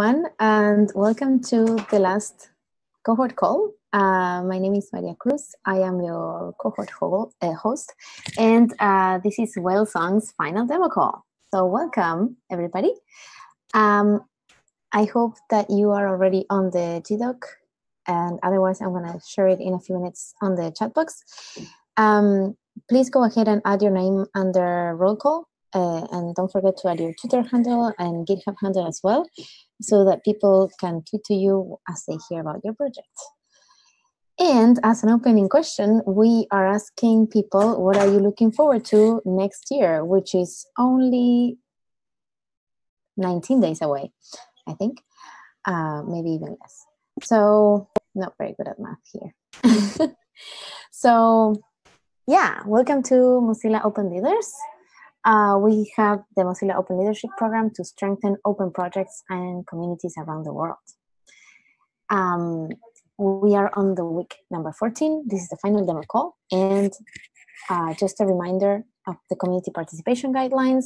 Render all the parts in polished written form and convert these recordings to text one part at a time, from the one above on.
And welcome to the last cohort call. My name is Maria Cruz. I am your cohort host, and this is Wellsong's final demo call. So welcome, everybody. I hope that you are already on the GDoc, and otherwise I'm going to share it in a few minutes on the chat box. Please go ahead and add your name under roll call, and don't forget to add your Twitter handle and GitHub handle as well, so that people can tweet to you as they hear about your project. And as an opening question, we are asking people, what are you looking forward to next year, which is only 19 days away, I think, maybe even less. So not very good at math here. So yeah, welcome to Mozilla Open Leaders. We have the Mozilla Open Leadership Program to strengthen open projects and communities around the world. We are on the week number 14. This is the final demo call. And just a reminder of the community participation guidelines: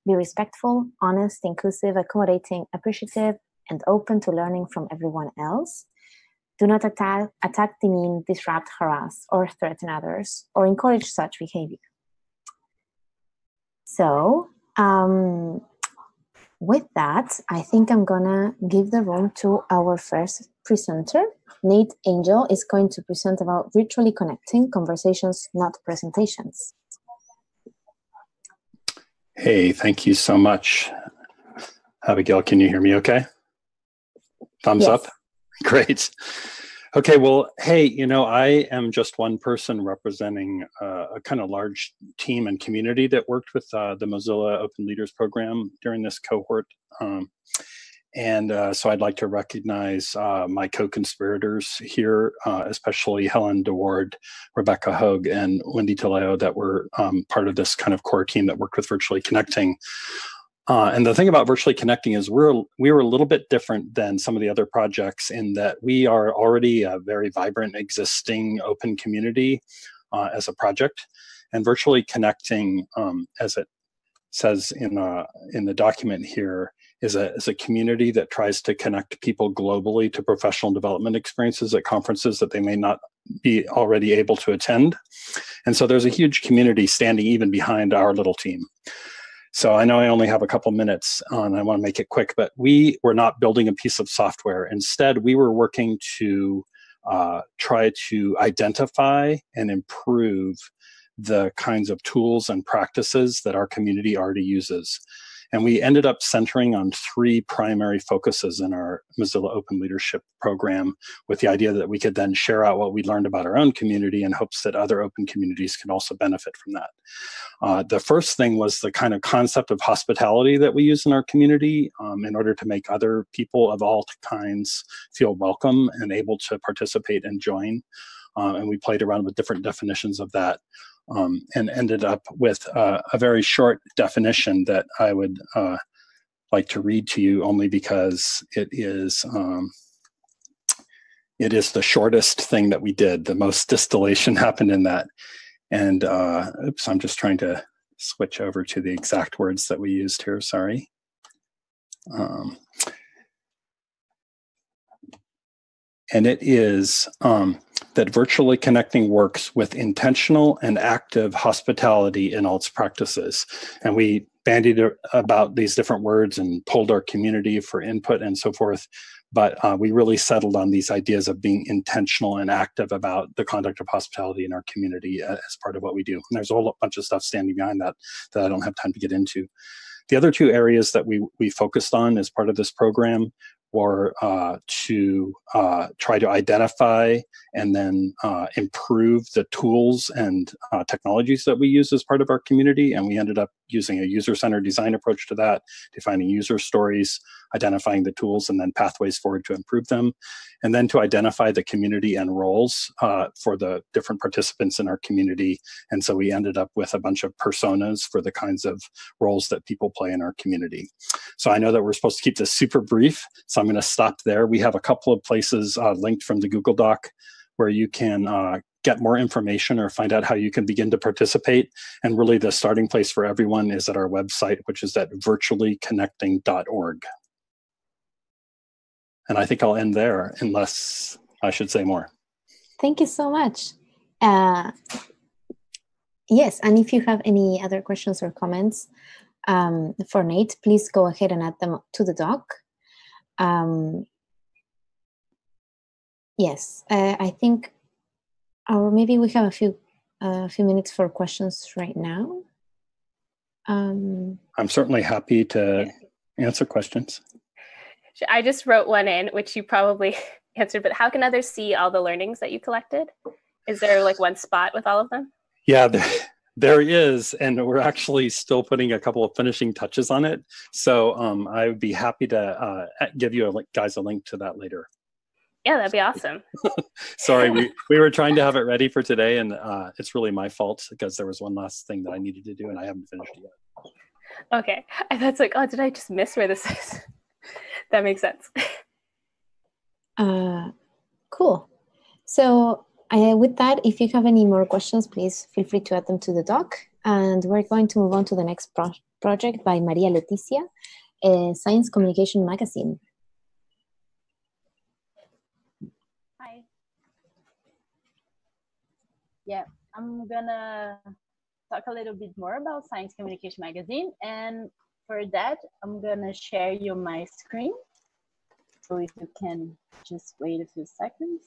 be respectful, honest, inclusive, accommodating, appreciative, and open to learning from everyone else. Do not attack, demean, disrupt, harass, or threaten others, or encourage such behavior. So with that, I think I'm gonna give the room to our first presenter. Nate Angel is going to present about virtually connecting conversations, not presentations. Hey, thank you so much. Abigail, can you hear me okay? Thumbs Yes. up? Great. Okay, well, hey, you know, I am just one person representing a kind of large team and community that worked with the Mozilla Open Leaders Program during this cohort. So I'd like to recognize my co-conspirators here, especially Helen DeWard, Rebecca Hogue, and Wendy Taleo, that were part of this kind of core team that worked with Virtually Connecting. And the thing about Virtually Connecting is we were a little bit different than some of the other projects in that we are already a very vibrant existing open community as a project. And Virtually Connecting, as it says in the document here, is a community that tries to connect people globally to professional development experiences at conferences that they may not be already able to attend. And so there's a huge community standing even behind our little team. So I know I only have a couple minutes and I want to make it quick, but we were not building a piece of software. Instead, we were working to try to identify and improve the kinds of tools and practices that our community already uses. And we ended up centering on three primary focuses in our Mozilla Open Leadership Program, with the idea that we could then share out what we learned about our own community in hopes that other open communities can also benefit from that. The first thing was the kind of concept of hospitality that we use in our community in order to make other people of all kinds feel welcome and able to participate and join. And we played around with different definitions of that. And ended up with a very short definition that I would like to read to you, only because it is the shortest thing that we did. The most distillation happened in that. And oops, I'm just trying to switch over to the exact words that we used here, sorry. And it is that Virtually Connecting works with intentional and active hospitality in all its practices. And we bandied about these different words and polled our community for input and so forth. But we really settled on these ideas of being intentional and active about the conduct of hospitality in our community as part of what we do. And there's a whole bunch of stuff standing behind that that I don't have time to get into. The other two areas that we focused on as part of this program were to try to identify and then improve the tools and technologies that we use as part of our community. And we ended up using a user-centered design approach to that, defining user stories, identifying the tools, and then pathways forward to improve them. And then to identify the community and roles for the different participants in our community. And so we ended up with a bunch of personas for the kinds of roles that people play in our community. So I know that we're supposed to keep this super brief, so I'm going to stop there. We have a couple of places linked from the Google Doc where you can get more information or find out how you can begin to participate. And really the starting place for everyone is at our website, which is at virtuallyconnecting.org. And I think I'll end there unless I should say more. Thank you so much. Yes, and if you have any other questions or comments for Nate, please go ahead and add them to the doc. Yes, I think, or maybe we have a few minutes for questions right now. I'm certainly happy to answer questions. I just wrote one in, which you probably answered, but how can others see all the learnings that you collected? Is there like one spot with all of them? Yeah, there is, and we're actually still putting a couple of finishing touches on it. So I would be happy to give you guys a link to that later. Yeah, that'd be awesome. Sorry, we were trying to have it ready for today, and it's really my fault because there was one last thing that I needed to do, and I haven't finished it yet. Okay, I thought it's like, oh, did I just miss where this is? That makes sense. Cool. So with that, if you have any more questions, please feel free to add them to the doc. And we're going to move on to the next project by Maria Leticia, Science Communication Magazine. Hi. Yeah, I'm gonna talk a little bit more about Science Communication Magazine, and for that, I'm gonna share you my screen. So if you can just wait a few seconds.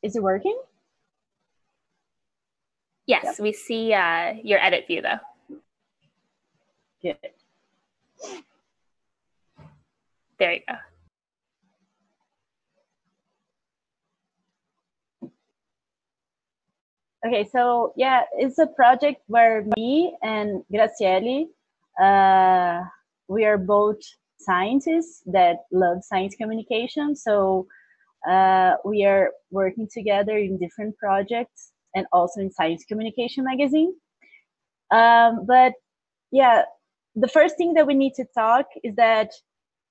Is it working? Yes, Yep. We see your edit view though. Good. There you go. Okay, so yeah, it's a project where me and Graciele, we are both scientists that love science communication. So we are working together in different projects and also in Science Communication Magazine. But yeah, the first thing that we need to talk is that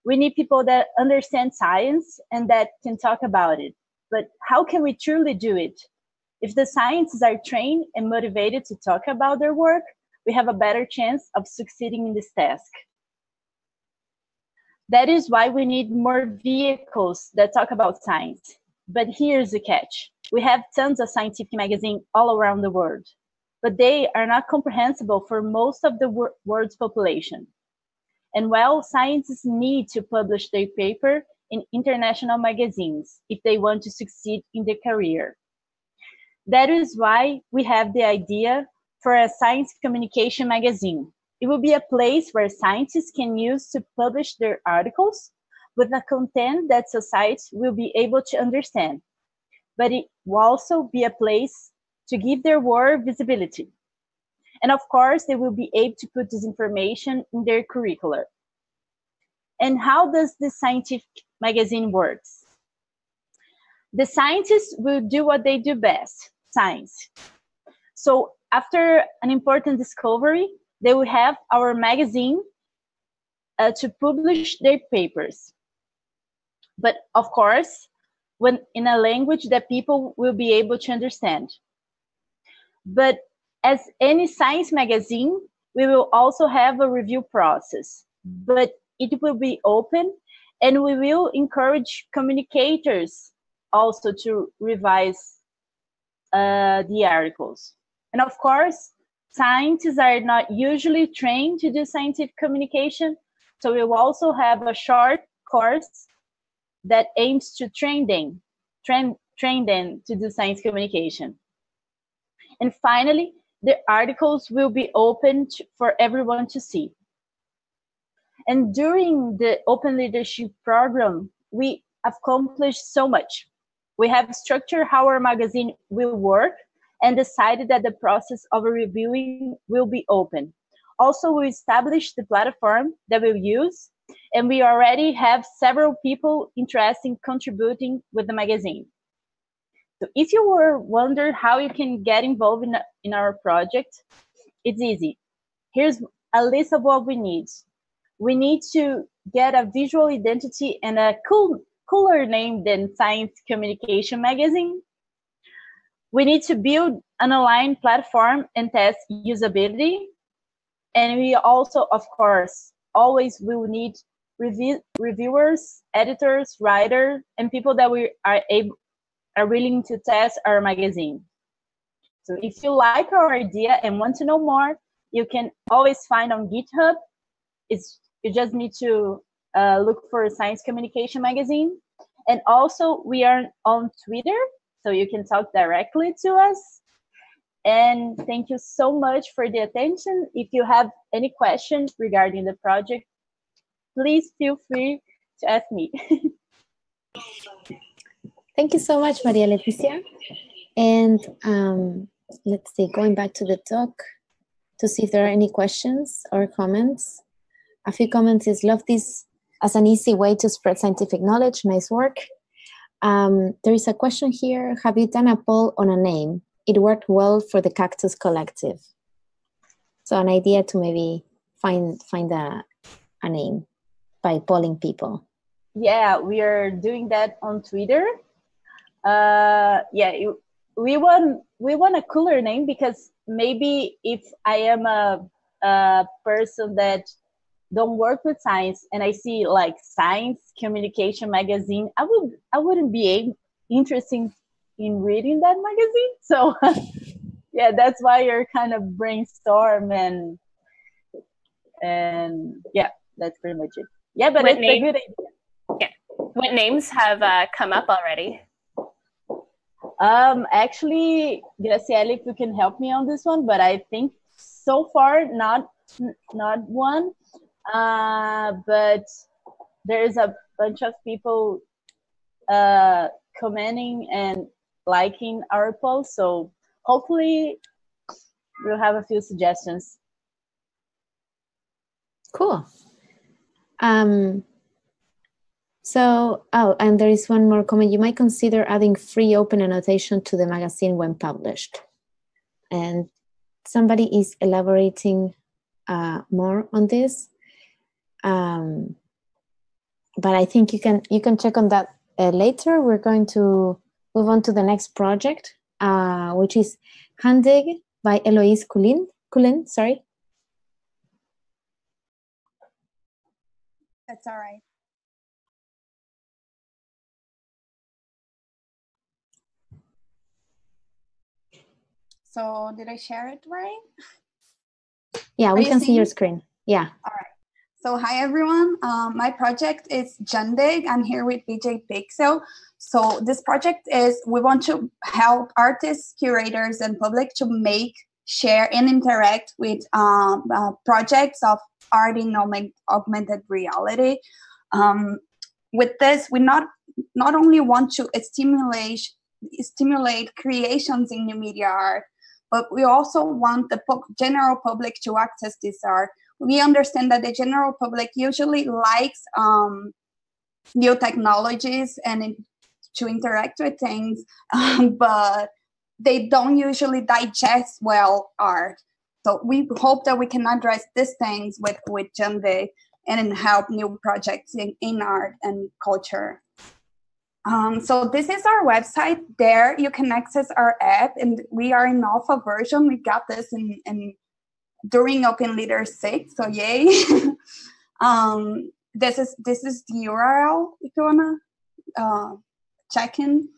we need people that understand science and that can talk about it. But how can we truly do it? If the scientists are trained and motivated to talk about their work, we have a better chance of succeeding in this task. That is why we need more vehicles that talk about science. But here's the catch. We have tons of scientific magazines all around the world, but they are not comprehensible for most of the world's population. And while scientists need to publish their paper in international magazines if they want to succeed in their career. That is why we have the idea for a science communication magazine. It will be a place where scientists can use to publish their articles with a content that society will be able to understand. But it will also be a place to give their work visibility. And of course, they will be able to put this information in their curricula. And how does this scientific magazine work? The scientists will do what they do best, science. So after an important discovery, they will have our magazine to publish their papers. But of course, when in a language that people will be able to understand. But as any science magazine, we will also have a review process, but it will be open, and we will encourage communicators also to revise the articles. And of course, scientists are not usually trained to do scientific communication, so we will also have a short course that aims to train them to do science communication. And finally, the articles will be open for everyone to see. And during the Open Leadership Program, we accomplished so much. We have structured how our magazine will work and decided that the process of reviewing will be open. Also, we established the platform that we'll use, and we already have several people interested in contributing with the magazine. So if you were wondering how you can get involved in our project, it's easy. Here's a list of what we need. We need to get a visual identity and a cooler name than Science Communication Magazine. we need to build an online platform and test usability. And we also, of course, always will need reviewers, editors, writers, and people that we are willing to test our magazine. So if you like our idea and want to know more, you can always find on GitHub. You just need to look for Science Communication Magazine. And also we are on Twitter, so you can talk directly to us. And thank you so much for the attention. If you have any questions regarding the project, please feel free to ask me. Thank you so much, Maria Leticia. And let's see, going back to the talk to see if there are any questions or comments. A few comments is, love this as an easy way to spread scientific knowledge. Nice work. There is a question here. Have you done a poll on a name? It worked well for the Cactus Collective. So an idea to maybe find a name by polling people. Yeah, we are doing that on Twitter. We want a cooler name, because maybe if I am a person that don't work with science and I see like Science Communication Magazine, I wouldn't be interested in reading that magazine. So yeah, that's why you're kind of brainstorm and yeah, that's pretty much it. Yeah, but it's a good idea. Yeah. What names have come up already? Actually, Graciela, if you can help me on this one, but I think so far not one. But there is a bunch of people commenting and liking our post, so hopefully we'll have a few suggestions. Cool. And there is one more comment. You might consider adding free open annotation to the magazine when published. And somebody is elaborating more on this. But I think you can check on that later. We're going to move on to the next project, which is Handig by Eloise Cullen, sorry. That's all right. So did I share it right? Yeah, we can see your screen. Yeah. All right. So hi, everyone. My project is Jandig. I'm here with BJ Pixel. So this project is, we want to help artists, curators, and public to make, share, and interact with projects of art in augmented reality. With this, we not only want to stimulate creations in new media art, but we also want the general public to access this art. We understand that the general public usually likes new technologies and to interact with things, but they don't usually digest well art. So we hope that we can address these things with Jandig and help new projects in art and culture. So this is our website. There you can access our app, and we are in alpha version. We got this during Open Leader 6, so yay. This is the URL if you wanna check in.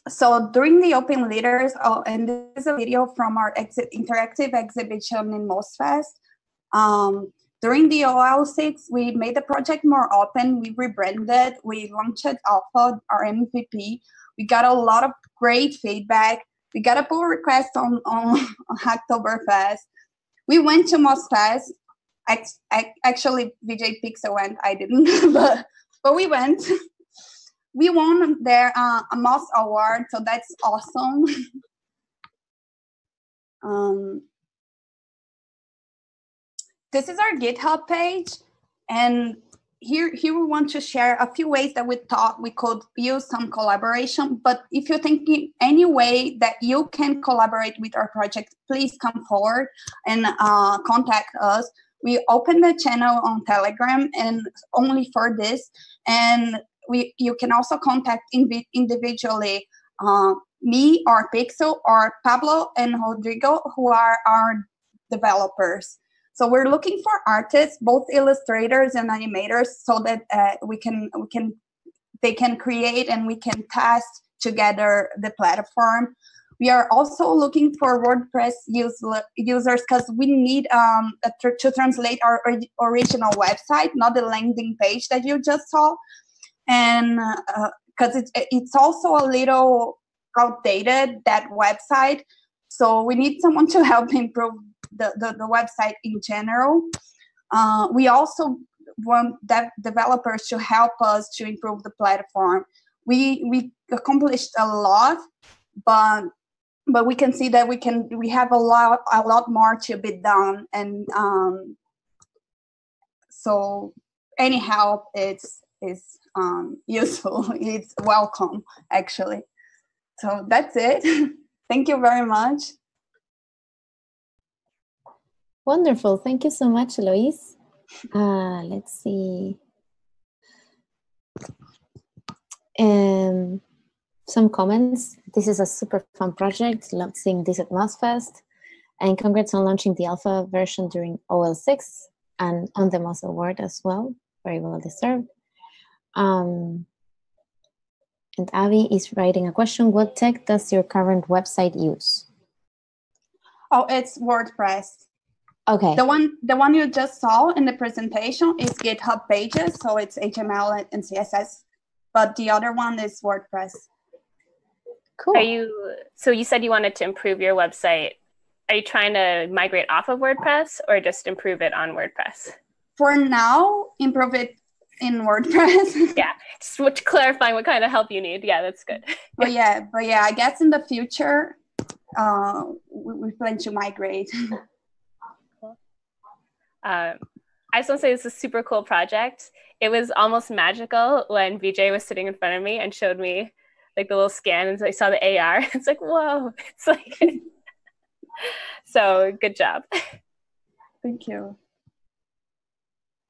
So during the Open Leaders, and this is a video from our interactive exhibition in MozFest. During the OL6, we made the project more open. We rebranded. We launched Alpha, our MVP. We got a lot of great feedback. We got a pull request on Hacktoberfest. We went to MozFest. Actually, VJ Pixel went. I didn't, but we went. We won there a Moz Award, so that's awesome. This is our GitHub page, and here we want to share a few ways that we thought we could use some collaboration. But if you're thinking any way that you can collaborate with our project, please come forward and contact us. We opened the channel on Telegram and only for this, and you can also contact individually me or Pixel or Pablo and Rodrigo, who are our developers. So we're looking for artists, both illustrators and animators, so that they can create and we can test together the platform. We are also looking for WordPress users because we need to translate our original website, not the landing page that you just saw, and because it's also a little outdated, that website. So we need someone to help improve the website in general. We also want developers to help us to improve the platform. We accomplished a lot, but we can see that we have a lot more to be done, and so any help is useful. It's welcome, actually. So that's it. Thank you very much. Wonderful. Thank you so much, Eloise. Let's see. Some comments. This is a super fun project. Loved seeing this at MozFest. And congrats on launching the alpha version during OL6 and on the Moz Award as well. Very well deserved. And Abby is writing a question. What tech does your current website use? Oh, it's WordPress. Okay. The one you just saw in the presentation is GitHub Pages, so it's HTML and CSS. But the other one is WordPress. Cool. So you said you wanted to improve your website. Are you trying to migrate off of WordPress or just improve it on WordPress? For now, improve it in WordPress. Yeah, just clarifying what kind of help you need. Yeah, that's good. But yeah, I guess in the future, we plan to migrate. I just want to say this is a super cool project. It was almost magical when VJ was sitting in front of me and showed me like the little scan, and I saw the AR. It's like, whoa! It's like, so good job. Thank you.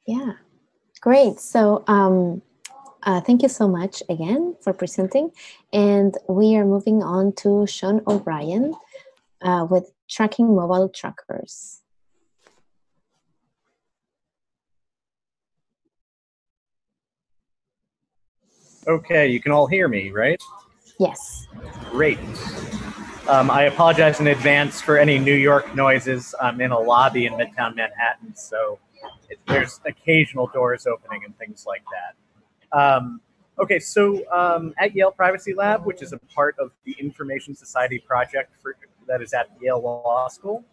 Yeah, great. So thank you so much again for presenting. And we are moving on to Sean O'Brien with tracking mobile trackers. Okay, you can all hear me, right? Yes. Great. I apologize in advance for any New York noises. I'm in a lobby in Midtown Manhattan, so there's occasional doors opening and things like that. Okay, so at Yale Privacy Lab, which is a part of the Information Society project that is at Yale Law School,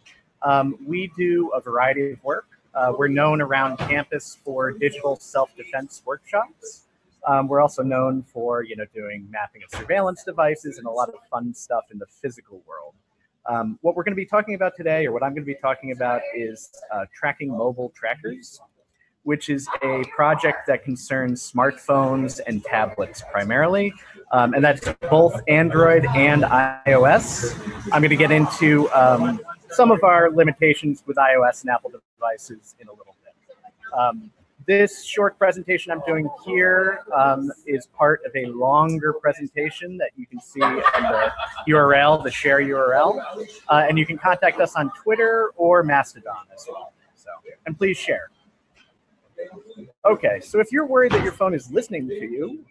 we do a variety of work. We're known around campus for digital self-defense workshops. We're also known for, doing mapping of surveillance devices and a lot of fun stuff in the physical world. What we're going to be talking about today, or what I'm going to be talking about, is tracking mobile trackers, which is a project that concerns smartphones and tablets primarily, and that's both Android and iOS. I'm going to get into some of our limitations with iOS and Apple devices in a little bit. This short presentation I'm doing here is part of a longer presentation that you can see on the URL, the share URL, and you can contact us on Twitter or Mastodon as well. So, and please share. Okay, so if you're worried that your phone is listening to you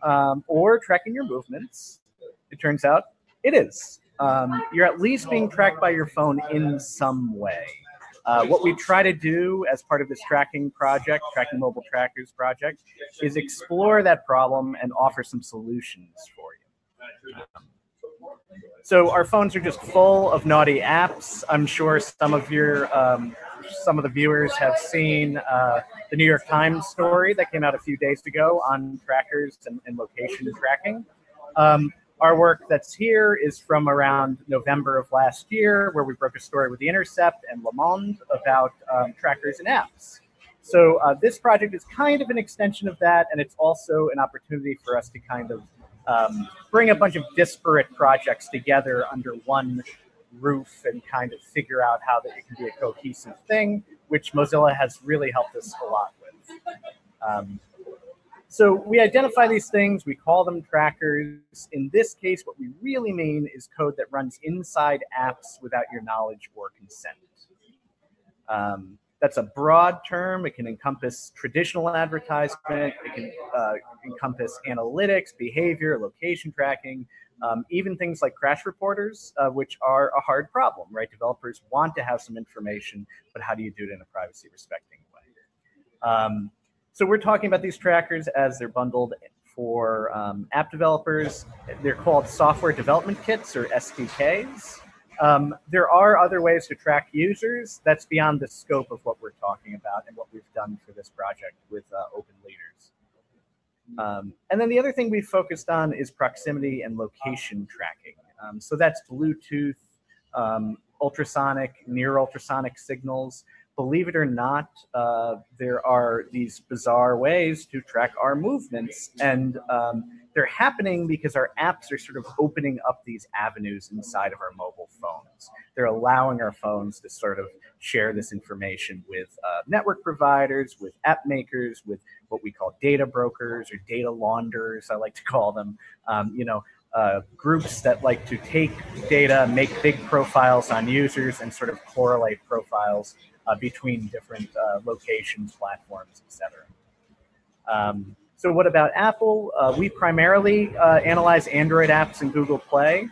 or tracking your movements, it turns out it is. You're at least being tracked by your phone in some way. What we try to do as part of this tracking mobile trackers project, is explore that problem and offer some solutions for you. So our phones are just full of naughty apps. I'm sure some of the viewers have seen the New York Times story that came out a few days ago on trackers and location tracking. Our work that's here is from around November of last year, where we broke a story with The Intercept and Le Monde about trackers and apps. So this project is kind of an extension of that, and it's also an opportunity for us to kind of bring a bunch of disparate projects together under one roof and kind of figure out how that it can be a cohesive thing, which Mozilla has really helped us a lot with. So we identify these things, we call them trackers. In this case, what we really mean is code that runs inside apps without your knowledge or consent. That's a broad term. It can encompass traditional advertisement. It can encompass analytics, behavior, location tracking, even things like crash reporters, which are a hard problem, right? Developers want to have some information, but how do you do it in a privacy respecting way? So we're talking about these trackers as they're bundled for app developers. They're called software development kits or SDKs. There are other ways to track users. That's beyond the scope of what we're talking about and what we've done for this project with Open Leaders. And then the other thing we've focused on is proximity and location tracking. So that's Bluetooth, ultrasonic, near ultrasonic signals. Believe it or not, there are these bizarre ways to track our movements, and they're happening because our apps are sort of opening up these avenues inside of our mobile phones. They're allowing our phones to sort of share this information with network providers, with app makers, with what we call data brokers or data launderers, I like to call them. Groups that like to take data, make big profiles on users, and sort of correlate profiles between different locations, platforms, etc. So what about Apple? We primarily analyze Android apps and Google Play.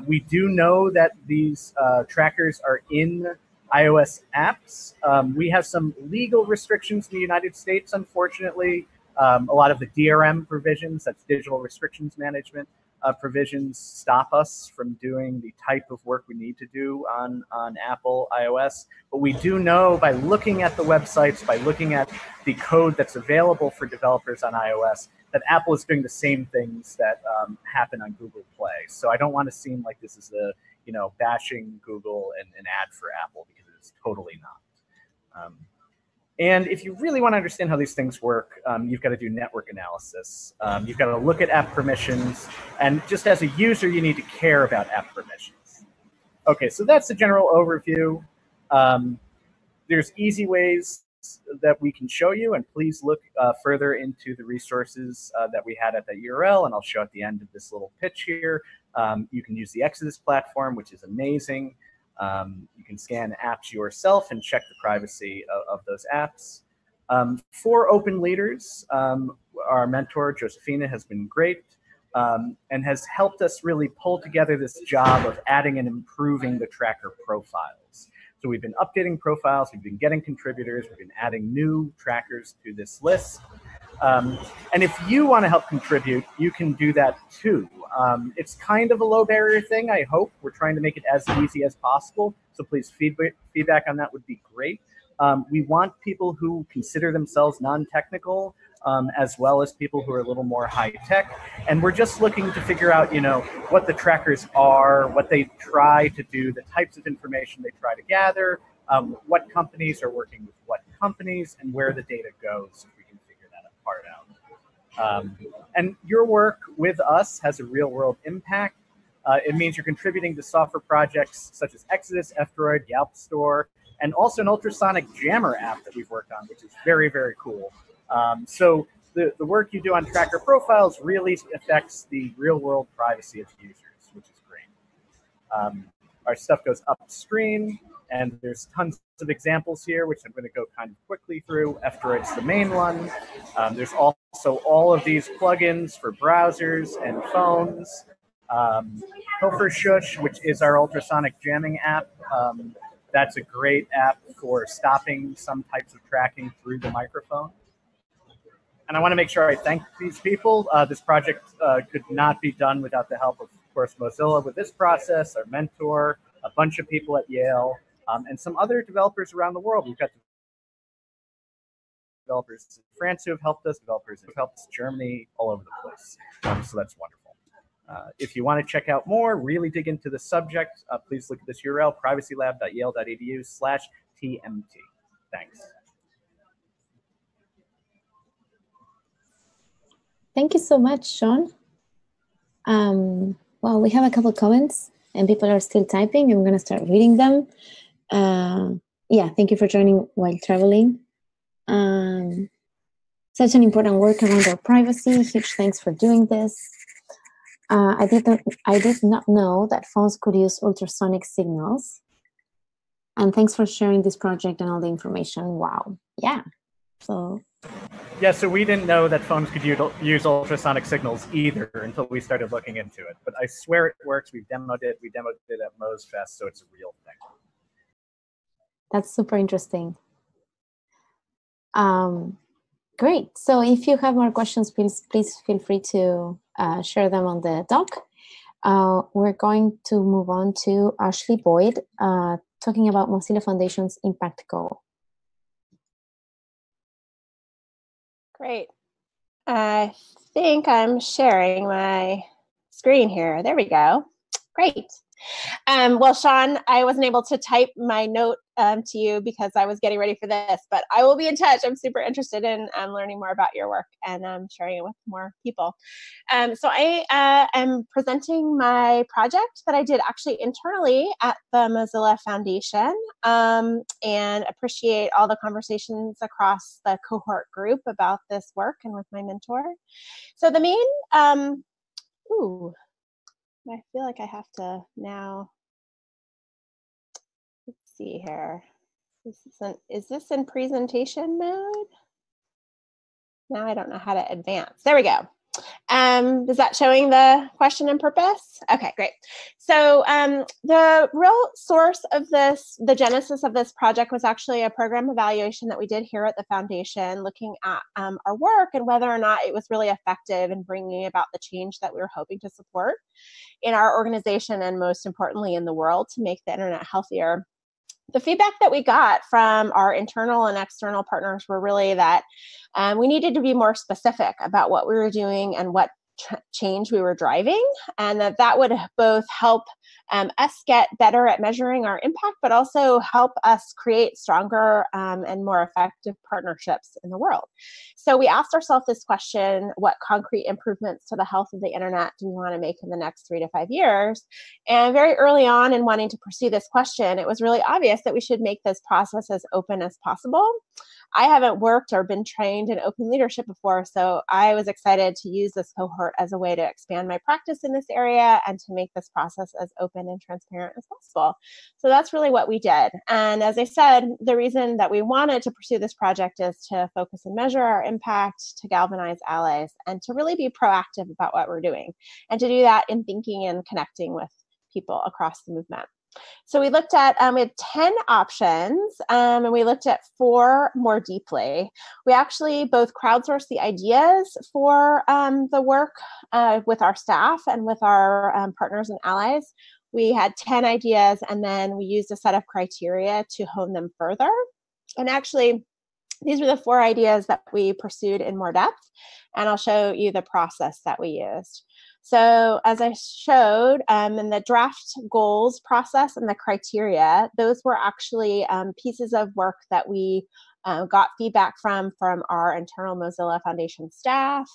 We do know that these trackers are in iOS apps. We have some legal restrictions in the United States, unfortunately. A lot of the DRM provisions, that's digital restrictions management, provisions stop us from doing the type of work we need to do on Apple iOS. But we do know by looking at the websites, by looking at the code that's available for developers on iOS, that Apple is doing the same things that happen on Google Play. So I don't want to seem like this is a, bashing Google and an ad for Apple, because it's totally not. And if you really want to understand how these things work, you've got to do network analysis. You've got to look at app permissions. And just as a user, you need to care about app permissions. OK, so that's the general overview. There's easy ways that we can show you. And please look further into the resources that we had at that URL. And I'll show at the end of this little pitch here. You can use the Exodus platform, which is amazing. You can scan apps yourself and check the privacy of those apps. For Open Leaders, our mentor, Josefina, has been great and has helped us really pull together this job of adding and improving the tracker profiles. So we've been updating profiles, we've been getting contributors, we've been adding new trackers to this list. And if you want to help contribute, you can do that too. It's kind of a low barrier thing, I hope. We're trying to make it as easy as possible. So please feedback on that would be great. We want people who consider themselves non-technical, as well as people who are a little more high-tech. And we're just looking to figure out, what the trackers are, what they try to do, the types of information they try to gather, what companies are working with what companies, and where the data goes, if we can figure that part out. And your work with us has a real-world impact. It means you're contributing to software projects such as Exodus, F-Droid, Yelp Store, and also an ultrasonic jammer app that we've worked on, which is very, very cool. So the work you do on tracker profiles really affects the real-world privacy of users, which is great. Our stuff goes upstream, and there's tons of examples here, which I'm going to go kind of quickly through. F-Droid's the main one. There's also all of these plugins for browsers and phones. Pilfer Shush, which is our ultrasonic jamming app. That's a great app for stopping some types of tracking through the microphone. And I want to make sure I thank these people. This project could not be done without the help of course, Mozilla with this process, our mentor, a bunch of people at Yale, and some other developers around the world. We've got developers in France who have helped us, developers who have helped us, Germany, all over the place. So that's wonderful. If you want to check out more, really dig into the subject, please look at this URL, privacylab.yale.edu/TMT. Thanks. Thank you so much, Sean. Well, we have a couple of comments and people are still typing. I'm going to start reading them. Yeah, thank you for joining while traveling. Such an important work around our privacy. Huge thanks for doing this. I did not know that phones could use ultrasonic signals. And thanks for sharing this project and all the information. Wow. Yeah. So. Yeah, so we didn't know that phones could use ultrasonic signals either until we started looking into it. But I swear it works. We've demoed it. We demoed it at MozFest, so it's a real thing. That's super interesting. Great. So if you have more questions, please feel free to share them on the doc. We're going to move on to Ashley Boyd, talking about Mozilla Foundation's impact goal. Great. I think I'm sharing my screen here. There we go. Great. Well, Sean, I wasn't able to type my note to you because I was getting ready for this, but I will be in touch. I'm super interested in learning more about your work and sharing it with more people. So I am presenting my project that I did actually internally at the Mozilla Foundation, and appreciate all the conversations across the cohort group about this work and with my mentor. So the main, I feel like I have to now, let's see here. Is this in presentation mode? Now I don't know how to advance. There we go. Is that showing the question and purpose? Okay, great. So the real source of this, the genesis of this project was actually a program evaluation that we did here at the foundation, looking at our work and whether or not it was really effective in bringing about the change that we were hoping to support in our organization and most importantly in the world to make the internet healthier. The feedback that we got from our internal and external partners were really that we needed to be more specific about what we were doing and what change we were driving, and that would both help us get better at measuring our impact, but also help us create stronger and more effective partnerships in the world. So we asked ourselves this question: what concrete improvements to the health of the internet do we want to make in the next 3 to 5 years? And very early on in wanting to pursue this question, it was really obvious that we should make this process as open as possible. I haven't worked or been trained in open leadership before, so I was excited to use this cohort as a way to expand my practice in this area and to make this process as open and transparent as possible. So that's really what we did. And as I said, the reason that we wanted to pursue this project is to focus and measure our impact, to galvanize allies, and to really be proactive about what we're doing, and to do that in thinking and connecting with people across the movement. So we looked at, we had 10 options, and we looked at 4 more deeply. We actually both crowdsourced the ideas for the work with our staff and with our partners and allies. We had 10 ideas, and then we used a set of criteria to hone them further. And actually, these were the 4 ideas that we pursued in more depth, and I'll show you the process that we used. So as I showed in the draft goals process and the criteria, those were actually pieces of work that we got feedback from our internal Mozilla Foundation staff,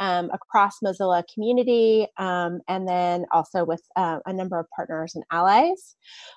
across Mozilla community, and then also with a number of partners and allies.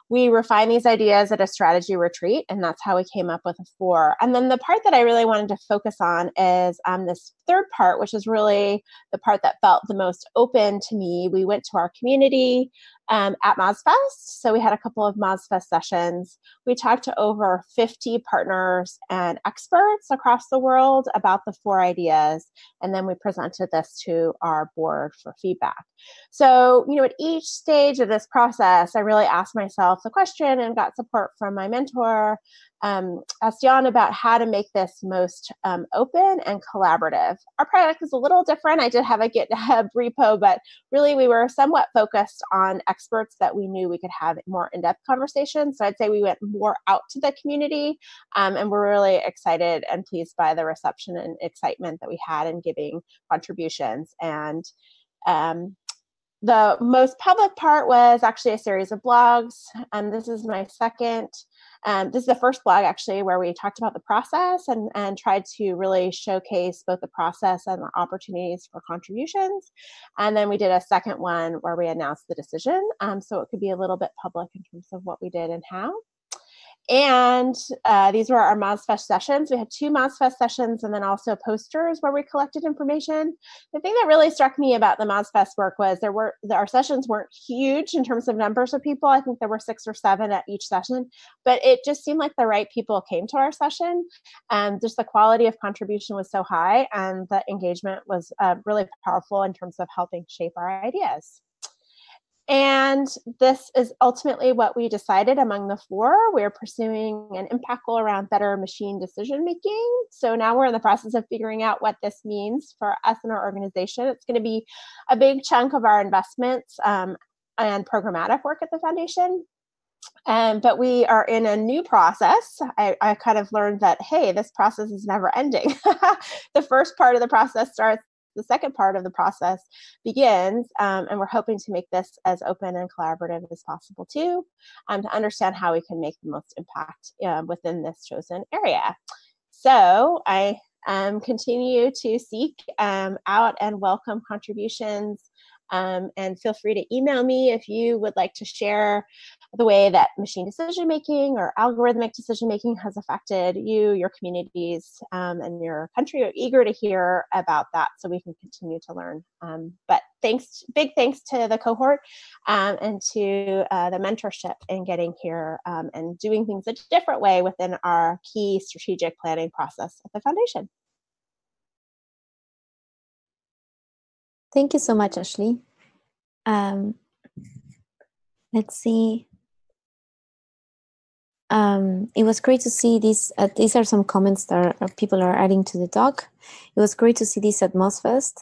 We refined these ideas at a strategy retreat, and that's how we came up with the 4. And then the part that I really wanted to focus on is this third part, which is really the part that felt the most open to me. We went to our community at MozFest. So we had a couple of MozFest sessions. We talked to over 50 partners and experts across the world about the 4 ideas. And then we presented this to our board for feedback. So, at each stage of this process, I really asked myself the question and got support from my mentor, Jan, about how to make this most open and collaborative. Our product is a little different. I did have a GitHub repo, but really we were somewhat focused on experts that we knew we could have more in-depth conversations. So I'd say we went more out to the community, and we're really excited and pleased by the reception and excitement that we had in giving contributions. And the most public part was actually a series of blogs. This is my second. This is the first blog actually where we talked about the process and tried to really showcase both the process and the opportunities for contributions. And then we did a second one where we announced the decision. So it could be a little bit public in terms of what we did and how. And these were our MozFest sessions. We had 2 MozFest sessions and then also posters where we collected information. The thing that really struck me about the MozFest work was our sessions weren't huge in terms of numbers of people. I think there were 6 or 7 at each session, but it just seemed like the right people came to our session. And just the quality of contribution was so high, and the engagement was really powerful in terms of helping shape our ideas. And this is ultimately what we decided among the 4. We're pursuing an impact goal around better machine decision making. So now we're in the process of figuring out what this means for us and our organization. It's going to be a big chunk of our investments and programmatic work at the foundation. But we are in a new process. I kind of learned that, hey, this process is never ending. The first part of the process starts. The second part of the process begins, and we're hoping to make this as open and collaborative as possible too, to understand how we can make the most impact within this chosen area. So I continue to seek out and welcome contributions, and feel free to email me if you would like to share the way that machine decision-making or algorithmic decision-making has affected you, your communities, and your country. We're eager to hear about that so we can continue to learn. But big thanks to the cohort and to the mentorship in getting here and doing things a different way within our key strategic planning process at the foundation. Thank you so much, Ashley. Let's see. It was great to see this. These are some comments that people are adding to the doc. It was great to see this at MozFest.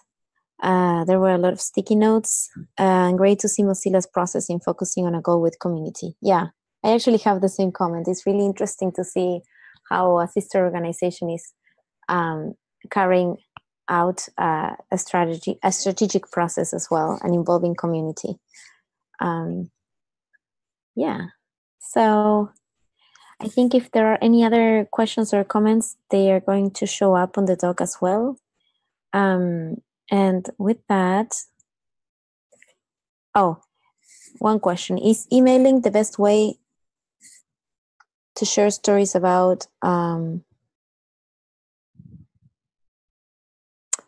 There were a lot of sticky notes, and great to see Mozilla's process in focusing on a goal with community. Yeah, I actually have the same comment. It's really interesting to see how a sister organization is carrying out a strategic process as well, and involving community. Yeah, so I think if there are any other questions or comments, they are going to show up on the doc as well. And with that, one question: is emailing the best way to share stories about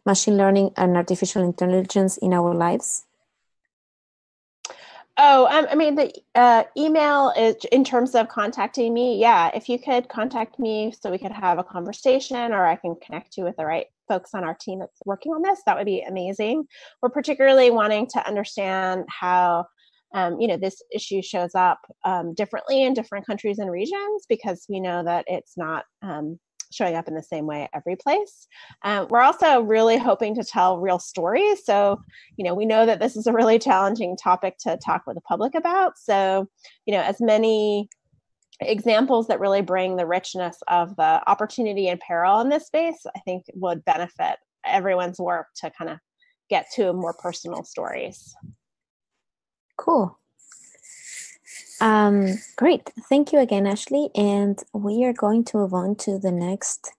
machine learning and artificial intelligence in our lives? I mean, the email is in terms of contacting me. Yeah, if you could contact me so we could have a conversation, or I can connect you with the right folks on our team that's working on this, that would be amazing. We're particularly wanting to understand how this issue shows up differently in different countries and regions, because we know that it's not showing up in the same way every place. We're also really hoping to tell real stories. So, we know that this is a really challenging topic to talk with the public about. So, as many examples that really bring the richness of the opportunity and peril in this space, I think would benefit everyone's work to kind of get to more personal stories. Cool. Great. Thank you again, Ashley. And we are going to move on to the next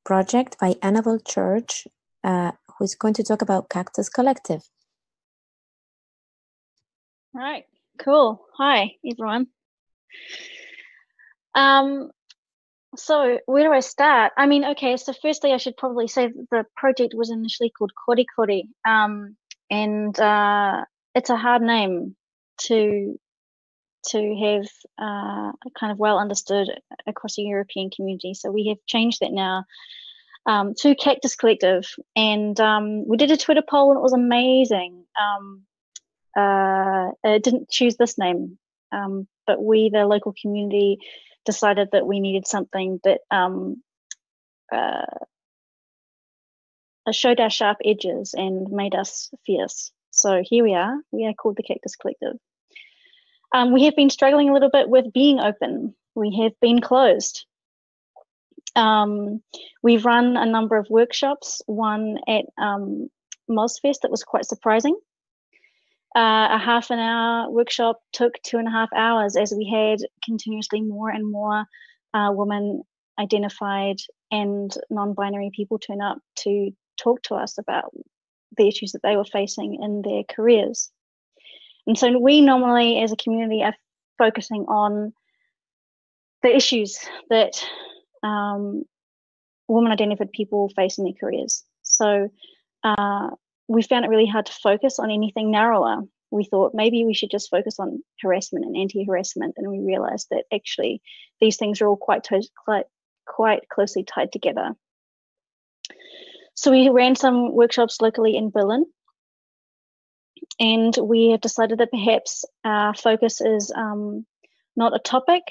project by Annabelle Church, who is going to talk about Cactus Collective. All right, cool. Hi, everyone. So where do I start? I mean, okay, so firstly, I should probably say that the project was initially called Kori Kori, and it's a hard name to have kind of well understood across the European community. So we have changed that now to Cactus Collective, and we did a Twitter poll, and it was amazing. It didn't choose this name, but we, the local community, decided that we needed something that showed our sharp edges and made us fierce. So here we are called the Cactus Collective. We have been struggling a little bit with being open. We have been closed. We've run a number of workshops, one at MozFest that was quite surprising. A half an hour workshop took 2.5 hours, as we had continuously more and more women identified and non-binary people turn up to talk to us about the issues that they were facing in their careers. And so we normally, as a community, are focusing on the issues that women-identified people face in their careers. So we found it really hard to focus on anything narrower. We thought maybe we should just focus on harassment and anti-harassment, and we realized that actually these things are all quite closely tied together. So we ran some workshops locally in Berlin, and we have decided that perhaps our focus is not a topic,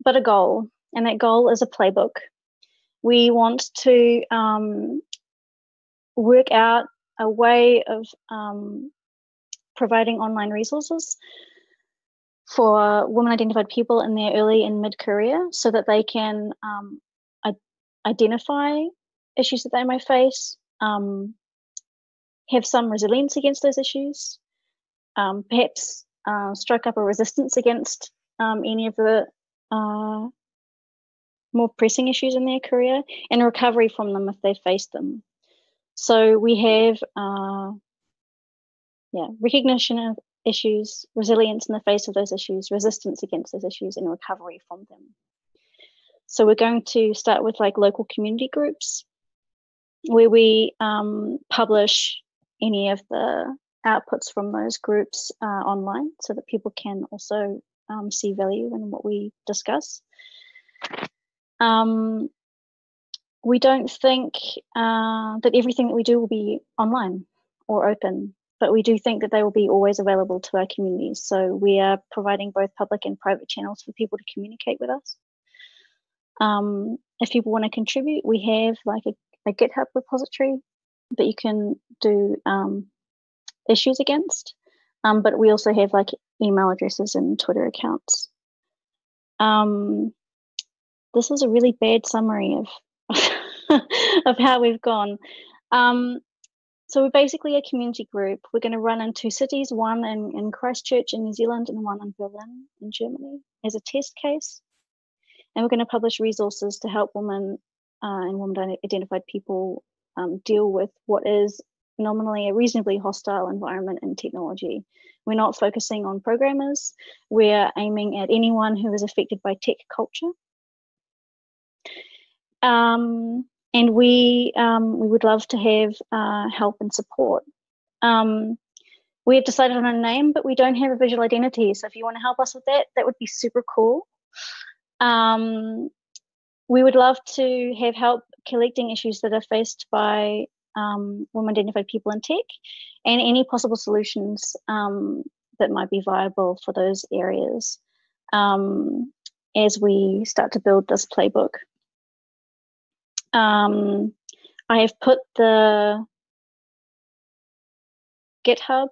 but a goal, and that goal is a playbook. We want to work out a way of providing online resources for women-identified people in their early and mid-career so that they can identify issues that they may face, have some resilience against those issues, perhaps strike up a resistance against any of the more pressing issues in their career, and recovery from them if they face them. So we have recognition of issues, resilience in the face of those issues, resistance against those issues, and recovery from them. So we're going to start with like local community groups where we publish any of the outputs from those groups online so that people can also see value in what we discuss. We don't think that everything that we do will be online or open, but we do think that they will be always available to our communities. So we are providing both public and private channels for people to communicate with us. If people want to contribute, we have like a GitHub repository that you can do issues against, but we also have like email addresses and Twitter accounts. This is a really bad summary of of how we've gone. So we're basically a community group. We're going to run in 2 cities, one in Christchurch in New Zealand and one in Berlin in Germany as a test case. And we're going to publish resources to help women and women-identified people deal with what is nominally a reasonably hostile environment in technology. We're not focusing on programmers. We're aiming at anyone who is affected by tech culture. And we would love to have help and support. We have decided on a name, but we don't have a visual identity. So if you want to help us with that, that would be super cool. We would love to have help collecting issues that are faced by women-identified people in tech and any possible solutions that might be viable for those areas as we start to build this playbook. I have put the GitHub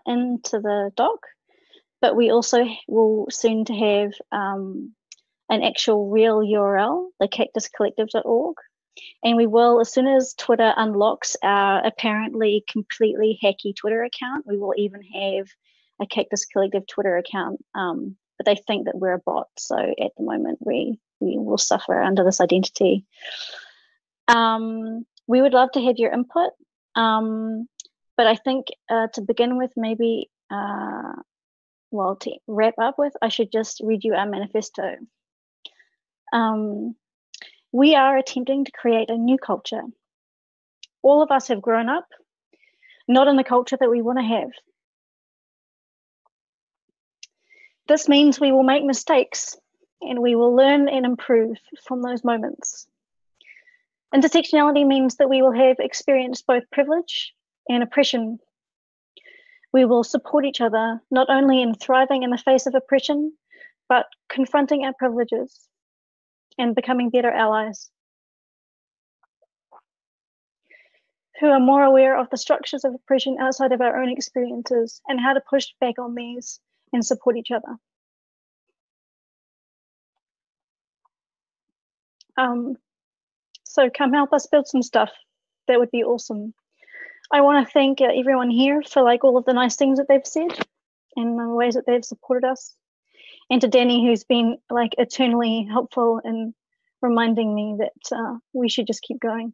into the doc, but we also will soon to have an actual real URL, the cactuscollective.org. And we will, as soon as Twitter unlocks our apparently completely hacky Twitter account, we will even have a Cactus Collective Twitter account. But they think that we're a bot. So at the moment, we will suffer under this identity. We would love to have your input. But I think to begin with, maybe, well, to wrap up with, I should just read you our manifesto. We are attempting to create a new culture. All of us have grown up, not in the culture that we want to have. This means we will make mistakes and we will learn and improve from those moments. Intersectionality means that we will have experienced both privilege and oppression. We will support each other, not only in thriving in the face of oppression, but confronting our privileges and becoming better allies who are more aware of the structures of oppression outside of our own experiences and how to push back on these and support each other. So come help us build some stuff. That would be awesome. I want to thank everyone here for like all of the nice things that they've said and the ways that they've supported us. And to Danny, who's been like eternally helpful in reminding me that we should just keep going.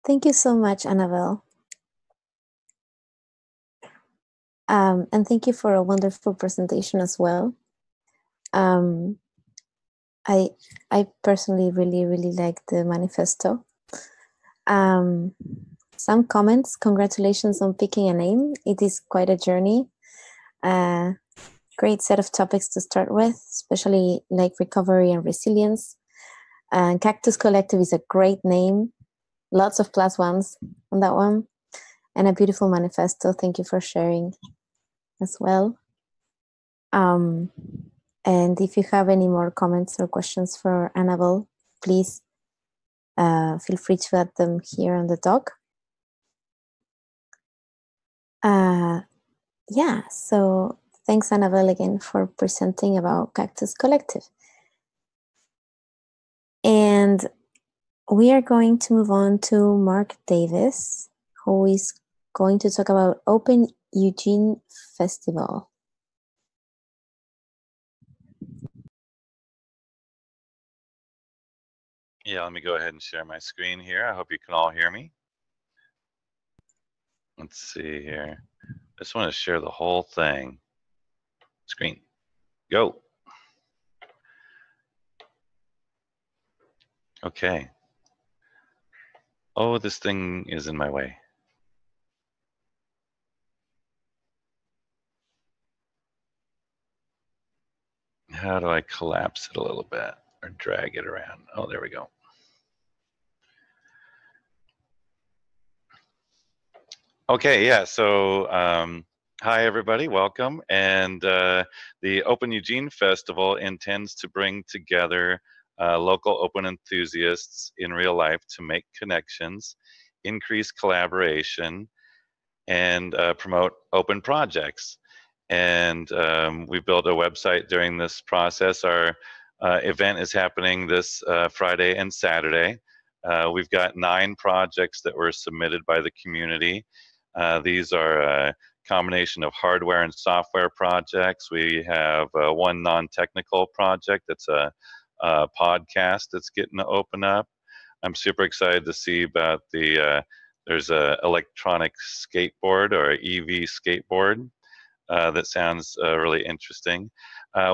Thank you so much, Annabelle. And thank you for a wonderful presentation as well. I personally really like the manifesto. Some comments. Congratulations on picking a name. It is quite a journey. Great set of topics to start with, especially like recovery and resilience. Cactus Collective is a great name. Lots of +1s on that one. And a beautiful manifesto. Thank you for sharing as well. And if you have any more comments or questions for Annabelle, please feel free to add them here on the doc. Yeah, so thanks, Annabelle, again for presenting about Cactus Collective. And we are going to move on to Mark Davis, who is going to talk about Open Eugene Festival. Yeah, let me go ahead and share my screen here. I hope you can all hear me. Let's see here. I just want to share the whole thing. Screen, go. Okay. Oh, this thing is in my way. How do I collapse it a little bit or drag it around? Oh, there we go. Okay, yeah, so hi everybody, welcome. And the Open Eugene Festival intends to bring together local open enthusiasts in real life to make connections, increase collaboration, and promote open projects. And we built a website during this process. Our event is happening this Friday and Saturday. We've got 9 projects that were submitted by the community. These are a combination of hardware and software projects. We have one non-technical project that's a podcast that's getting to open up. I'm super excited to see about the, there's a electronic skateboard or EV skateboard that sounds really interesting.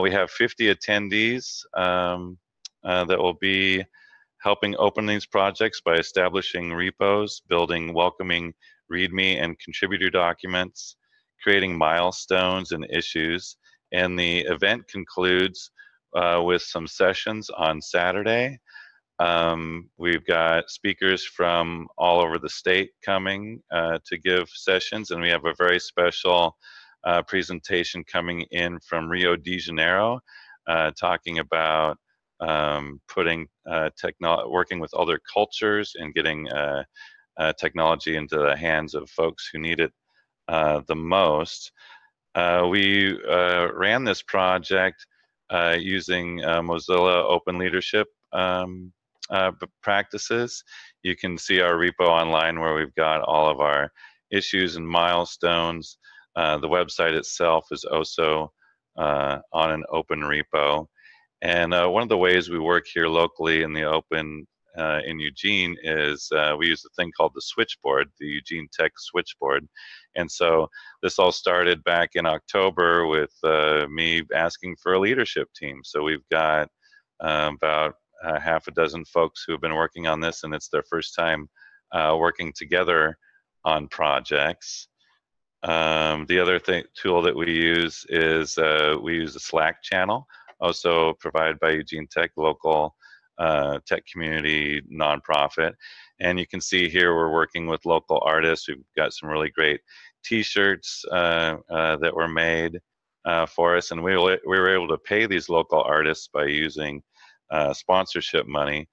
We have 50 attendees that will be helping open these projects by establishing repos, building welcoming README and contributor documents, creating milestones and issues. And the event concludes with some sessions on Saturday. We've got speakers from all over the state coming to give sessions, and we have a very special presentation coming in from Rio de Janeiro, talking about working with other cultures and getting technology into the hands of folks who need it the most. We ran this project using Mozilla Open Leadership practices. You can see our repo online where we've got all of our issues and milestones. The website itself is also on an open repo. And one of the ways we work here locally in the open in Eugene is we use a thing called the switchboard, the Eugene Tech switchboard. And so this all started back in October with me asking for a leadership team. So we've got about half a dozen folks who have been working on this, and it's their first time working together on projects. The other tool that we use is we use a Slack channel, also provided by Eugene Tech, local tech community nonprofit. And you can see here we're working with local artists. We've got some really great t-shirts that were made for us, and we were able to pay these local artists by using sponsorship money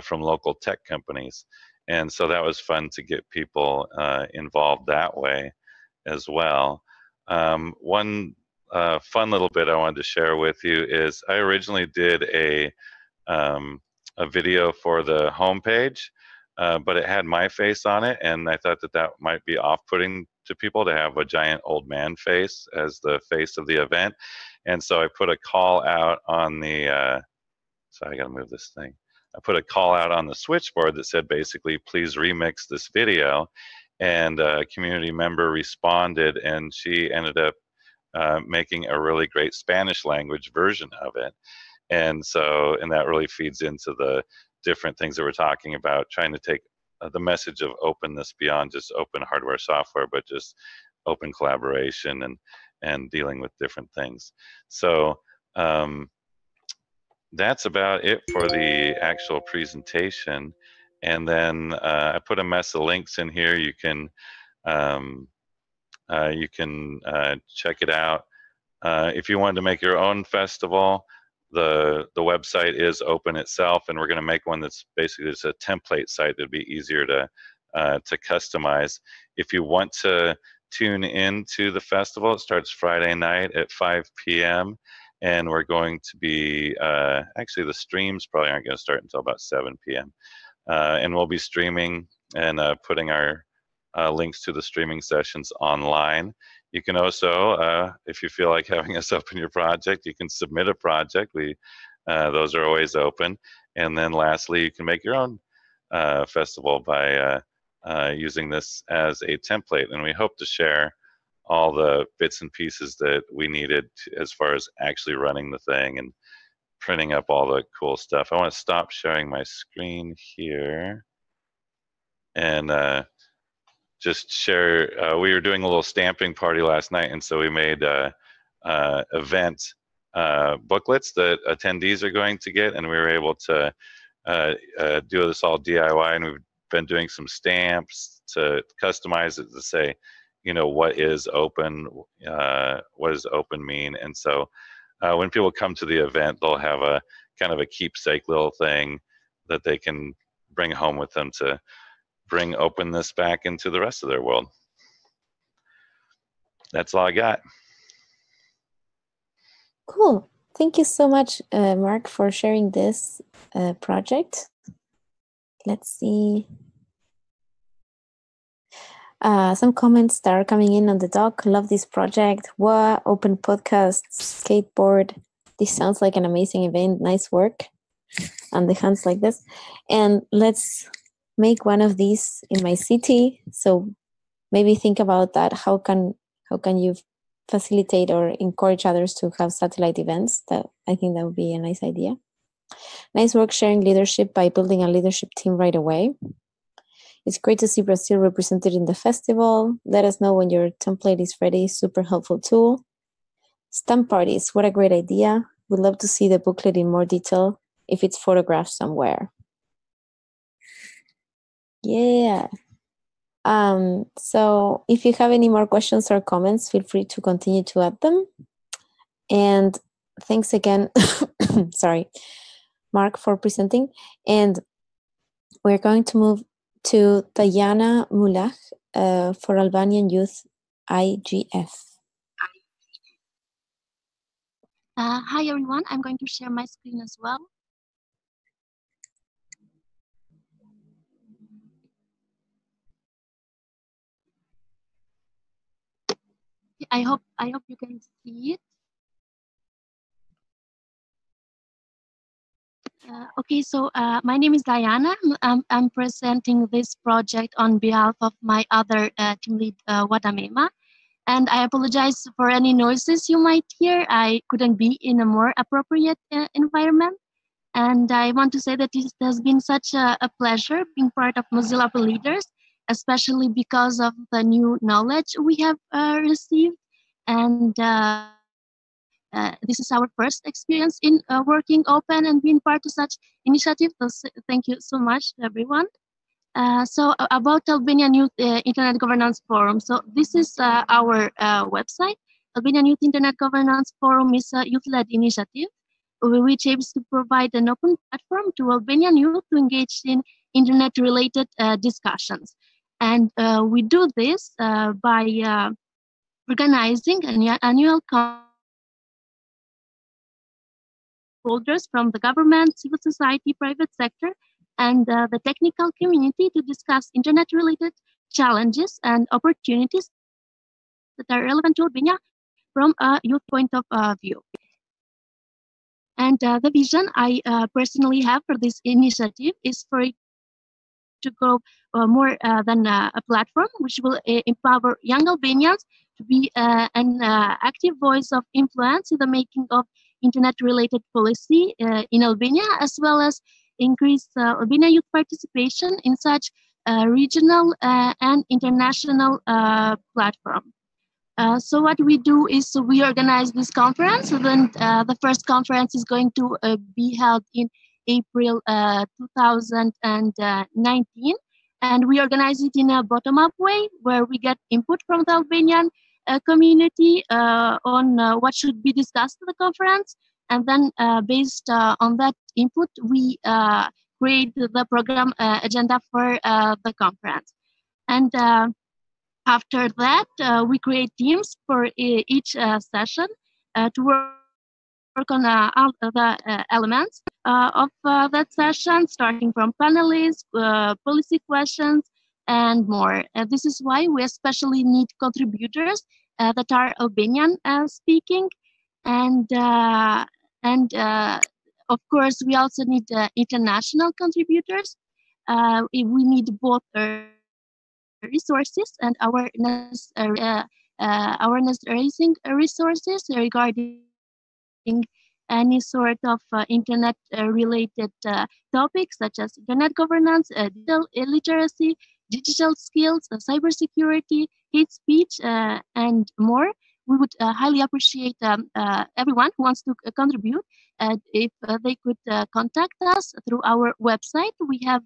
from local tech companies. And so that was fun to get people involved that way as well. One fun little bit I wanted to share with you is I originally did a video for the homepage, but it had my face on it, and I thought that that might be off-putting to people to have a giant old man face as the face of the event. And so I put a call out on the, so I gotta move this thing. I put a call out on the switchboard that said basically, please remix this video. and a community member responded, and she ended up making a really great Spanish language version of it. And so, and that really feeds into the different things that we're talking about, trying to take the message of openness beyond just open hardware software, but just open collaboration and dealing with different things. So that's about it for the actual presentation. And then I put a mess of links in here. You can check it out. If you wanted to make your own festival, the website is open itself, and we're going to make one that's basically just a template site that'd be easier to customize. If you want to tune into the festival, it starts Friday night at 5 p.m. and we're going to be actually the streams probably aren't going to start until about 7 p.m. And we'll be streaming and putting our links to the streaming sessions online. You can also, if you feel like having us open your project, you can submit a project. Those are always open. And then lastly, you can make your own festival by using this as a template. And we hope to share all the bits and pieces that we needed as far as actually running the thing and printing up all the cool stuff. I want to stop sharing my screen here and just share. We were doing a little stamping party last night, and so we made event booklets that attendees are going to get, and we were able to do this all DIY, and we've been doing some stamps to customize it to say, you know, what is open, what does open mean? And so when people come to the event, they'll have a kind of a keepsake little thing that they can bring home with them to bring openness back into the rest of their world. That's all I got. Cool. Thank you so much, Mark, for sharing this project. Let's see. Some comments that are coming in on the doc. Love this project. What open podcast, skateboard. This sounds like an amazing event. Nice work. And the hands like this. And let's make one of these in my city. So maybe think about that. How can you facilitate or encourage others to have satellite events? That I think that would be a nice idea. Nice work sharing leadership by building a leadership team right away. It's great to see Brazil represented in the festival. Let us know when your template is ready. Super helpful tool. Stamp parties, what a great idea. Would love to see the booklet in more detail if it's photographed somewhere. Yeah. So if you have any more questions or comments, feel free to continue to add them. And thanks again, sorry, Mark, for presenting. And we're going to move to Tayana Mulach for Albanian Youth IGF. Hi everyone, I'm going to share my screen as well. I hope you can see it. Okay, so my name is Diana. I'm presenting this project on behalf of my other team lead, Wadamema. And I apologize for any noises you might hear. I couldn't be in a more appropriate environment. And I want to say that it has been such a pleasure being part of Mozilla for Leaders, especially because of the new knowledge we have received. And this is our first experience in working open and being part of such initiative. So thank you so much to everyone. So about Albanian Youth Internet Governance Forum. So this is our website. Albanian Youth Internet Governance Forum is a youth-led initiative which aims to provide an open platform to Albanian youth to engage in internet-related discussions. And we do this by organizing an annual stakeholders from the government, civil society, private sector, and the technical community to discuss internet-related challenges and opportunities that are relevant to Albania from a youth point of view. And the vision I personally have for this initiative is for it to grow more than a platform, which will empower young Albanians to be an active voice of influence in the making of internet-related policy in Albania, as well as increase Albania youth participation in such regional and international platform. So what we do is we organize this conference. Then the first conference is going to be held in April 2019, and we organize it in a bottom-up way where we get input from the Albanian community on what should be discussed at the conference, and then based on that input, we create the program agenda for the conference. And after that, we create teams for each session to work on all the elements of that session, starting from panelists, policy questions, and more. This is why we especially need contributors that are Albanian speaking, and of course we also need international contributors. We need both resources and awareness raising resources regarding any sort of internet related topics such as internet governance, digital literacy, digital skills, cybersecurity, hate speech, and more. We would highly appreciate everyone who wants to contribute. If they could contact us through our website. We have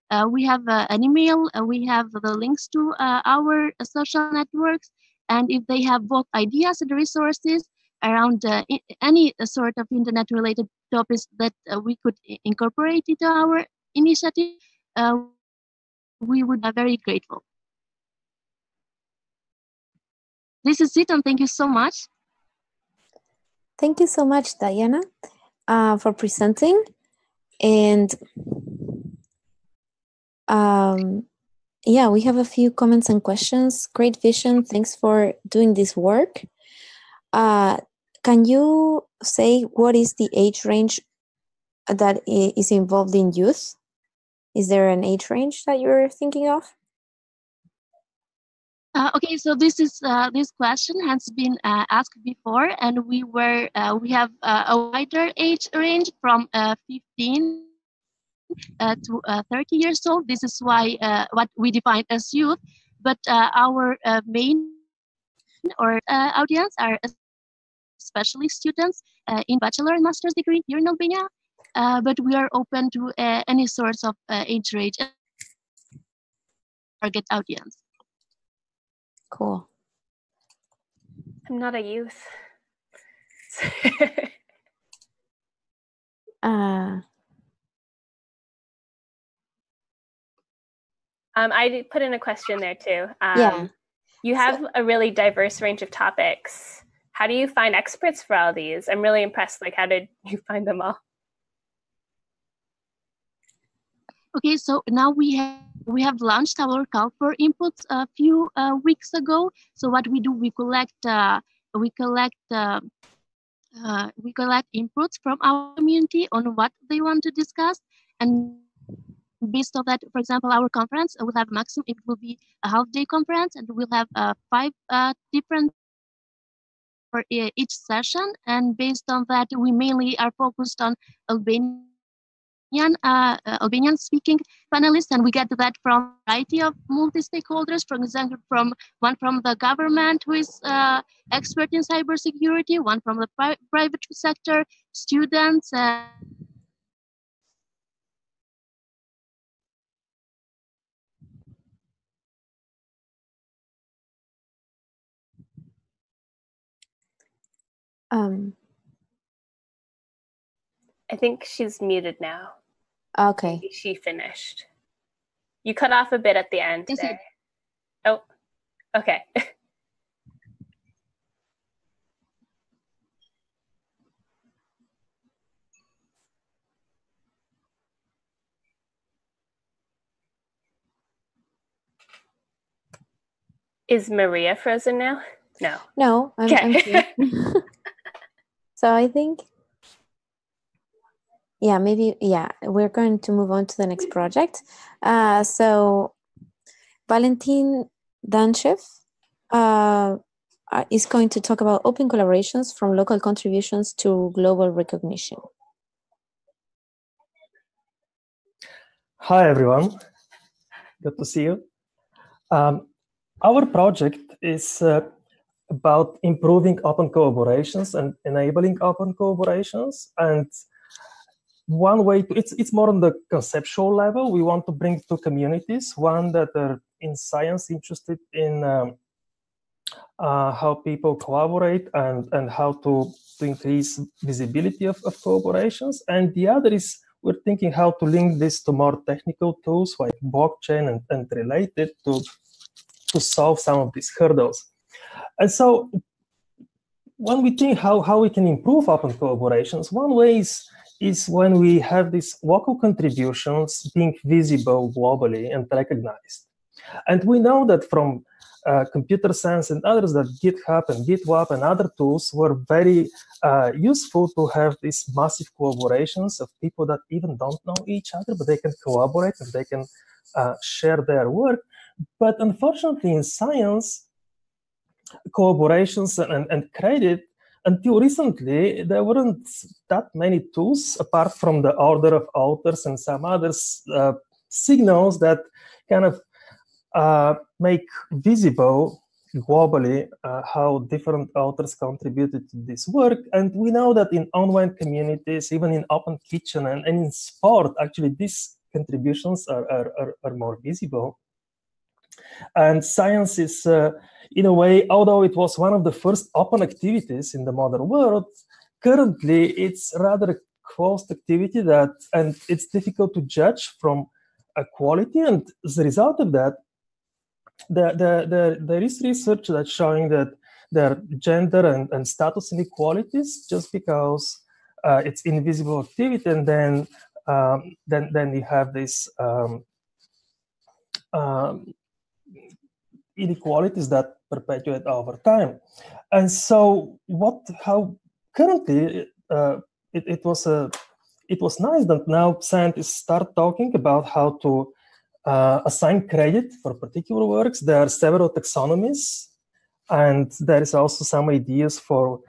an email, we have the links to our social networks, and if they have both ideas and resources around any sort of internet-related topics that we could incorporate into our initiative, we would be very grateful. This is it, and thank you so much. Thank you so much, Diana, for presenting. And yeah, we have a few comments and questions. Great vision. Thanks for doing this work. Can you say what is the age range that is involved in youth? Is there an age range that you're thinking of? Okay, so this question has been asked before, and we have a wider age range from 15 to 30 years old. This is why what we define as youth, but our main audience are especially students in bachelor and master's degree here in Albania, but we are open to any sorts of age range target audience. Cool. I'm not a youth. I put in a question there too. Yeah. You have a really diverse range of topics. How do you find experts for all these? I'm really impressed. Like, how did you find them all? Okay, so now we have launched our call for inputs a few weeks ago. So what we do, we collect inputs from our community on what they want to discuss, and based on that, for example, our conference will have maximum. It will be a half-day conference, and we'll have 5 different for each session. And based on that, we mainly are focused on Albanian speaking panelists, and we get that from a variety of multi-stakeholders. For example, from the government who is expert in cybersecurity, one from the private sector, students. I think she's muted now. Okay. Maybe she finished. You cut off a bit at the end there. Oh, okay. Is Maria frozen now? No. No, I'm here. So I think, yeah, maybe, yeah, we're going to move on to the next project. So Valentin Danchev is going to talk about open collaborations from local contributions to global recognition. Hi, everyone. Good to see you. Our project is about improving open collaborations and enabling open collaborations. And one way to, it's more on the conceptual level. We want to bring two communities, one that are in science interested in how people collaborate and how to increase visibility of collaborations. And the other is we're thinking how to link this to more technical tools like blockchain and related to solve some of these hurdles. And so when we think how we can improve open collaborations, one way is when we have these local contributions being visible globally and recognized. And we know that from computer science and others that GitHub and GitLab and other tools were very useful to have these massive collaborations of people that even don't know each other, but they can collaborate and they can share their work. But unfortunately, in science, collaborations and credit, until recently, there weren't that many tools apart from the order of authors and some other signals that kind of make visible globally how different authors contributed to this work. And we know that in online communities, even in Open Kitchen and in sport, actually these contributions are more visible. And science is, in a way, although it was one of the first open activities in the modern world, currently it's rather a closed activity and it's difficult to judge from a quality. And as a result of that, there is research that's showing that there are gender and status inequalities just because it's invisible activity, and then you have this inequalities that perpetuate over time. And so how currently it was nice that now scientists start talking about how to assign credit for particular works. There are several taxonomies, and there is also some ideas for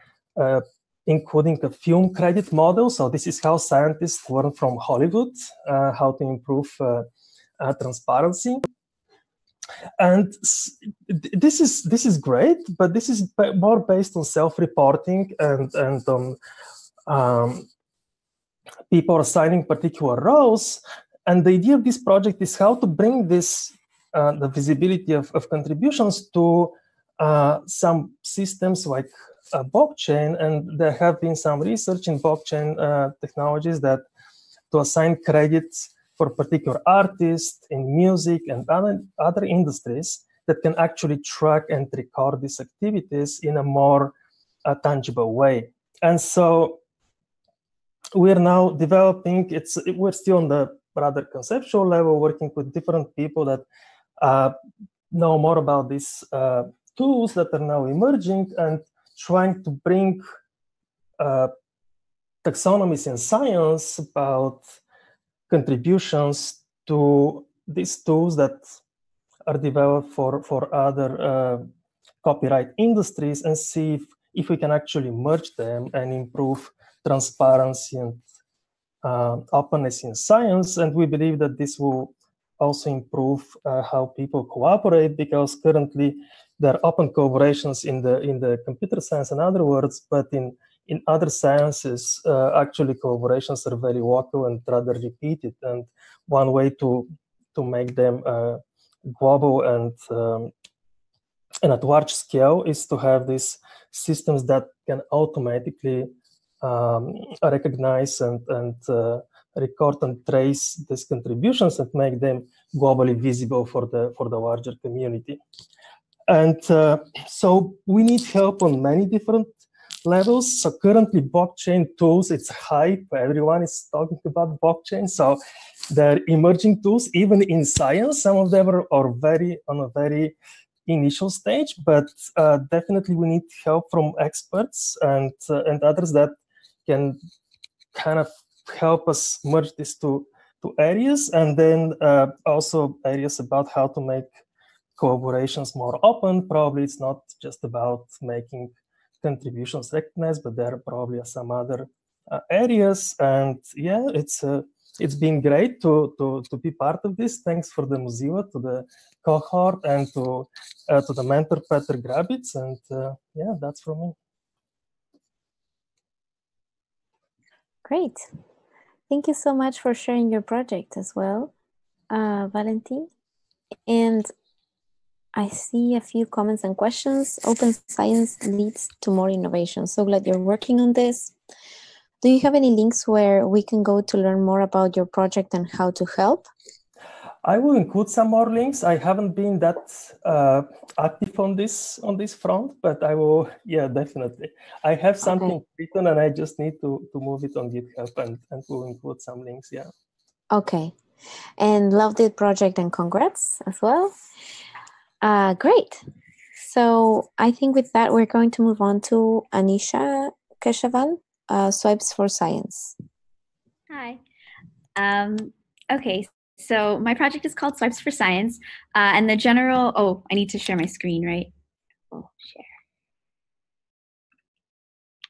including a film credit model. So this is how scientists learn from Hollywood how to improve transparency. And this is great, but this is more based on self-reporting and on people assigning particular roles. And the idea of this project is how to bring this the visibility of contributions to some systems like blockchain. And there have been some research in blockchain technologies that to assign credits for particular artists in music and other industries that can actually track and record these activities in a more tangible way. And so we're now developing, we're still on the rather conceptual level, working with different people that know more about these tools that are now emerging and trying to bring taxonomies in science about contributions to these tools that are developed for other copyright industries, and see if we can actually merge them and improve transparency and openness in science. And we believe that this will also improve how people cooperate, because currently there are open collaborations in the computer science and other words, but in other sciences, actually collaborations are very local and rather repeated. And one way to make them global and at large scale is to have these systems that can automatically recognize and record and trace these contributions and make them globally visible for the larger community. And so we need help on many different levels. So currently blockchain tools, it's hype. Everyone is talking about blockchain. So there are emerging tools, even in science. Some of them are on a very initial stage, but definitely we need help from experts and others that can kind of help us merge these two areas, and then also areas about how to make collaborations more open. Probably it's not just about making contributions recognized, but there are probably some other areas. And yeah, it's been great to be part of this. Thanks for the Mozilla, to the cohort, and to the mentor Peter Grabitz. And yeah, that's from me. Great. Thank you so much for sharing your project as well, Valentin. And I see a few comments and questions. Open science leads to more innovation. So glad you're working on this. Do you have any links where we can go to learn more about your project and how to help? I will include some more links. I haven't been that active on this front, but I will. Yeah, definitely. I have something written, and I just need to move it on GitHub, and we'll include some links. Yeah. Okay, and love the project and congrats as well. Great. So I think with that we're going to move on to Anisha Keshaval, Swipes for Science. Hi. Okay. So my project is called Swipes for Science, and the general, I need to share my screen, right? Oh, share.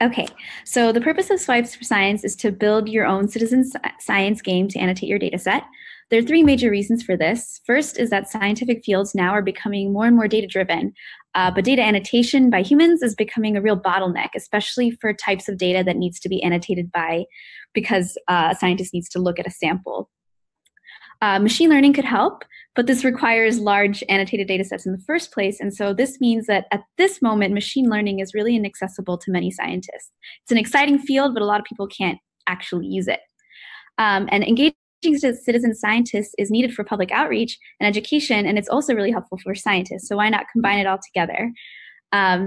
Okay, so the purpose of Swipes for Science is to build your own citizen science game to annotate your data set. There are three major reasons for this. First is that scientific fields now are becoming more and more data-driven, but data annotation by humans is becoming a real bottleneck, especially for types of data that needs to be annotated because a scientist needs to look at a sample. Machine learning could help, but this requires large annotated data sets in the first place. And so this means that at this moment, machine learning is really inaccessible to many scientists. It's an exciting field, but a lot of people can't actually use it. And engaging citizen scientists is needed for public outreach and education, and it's also really helpful for scientists. So why not combine it all together?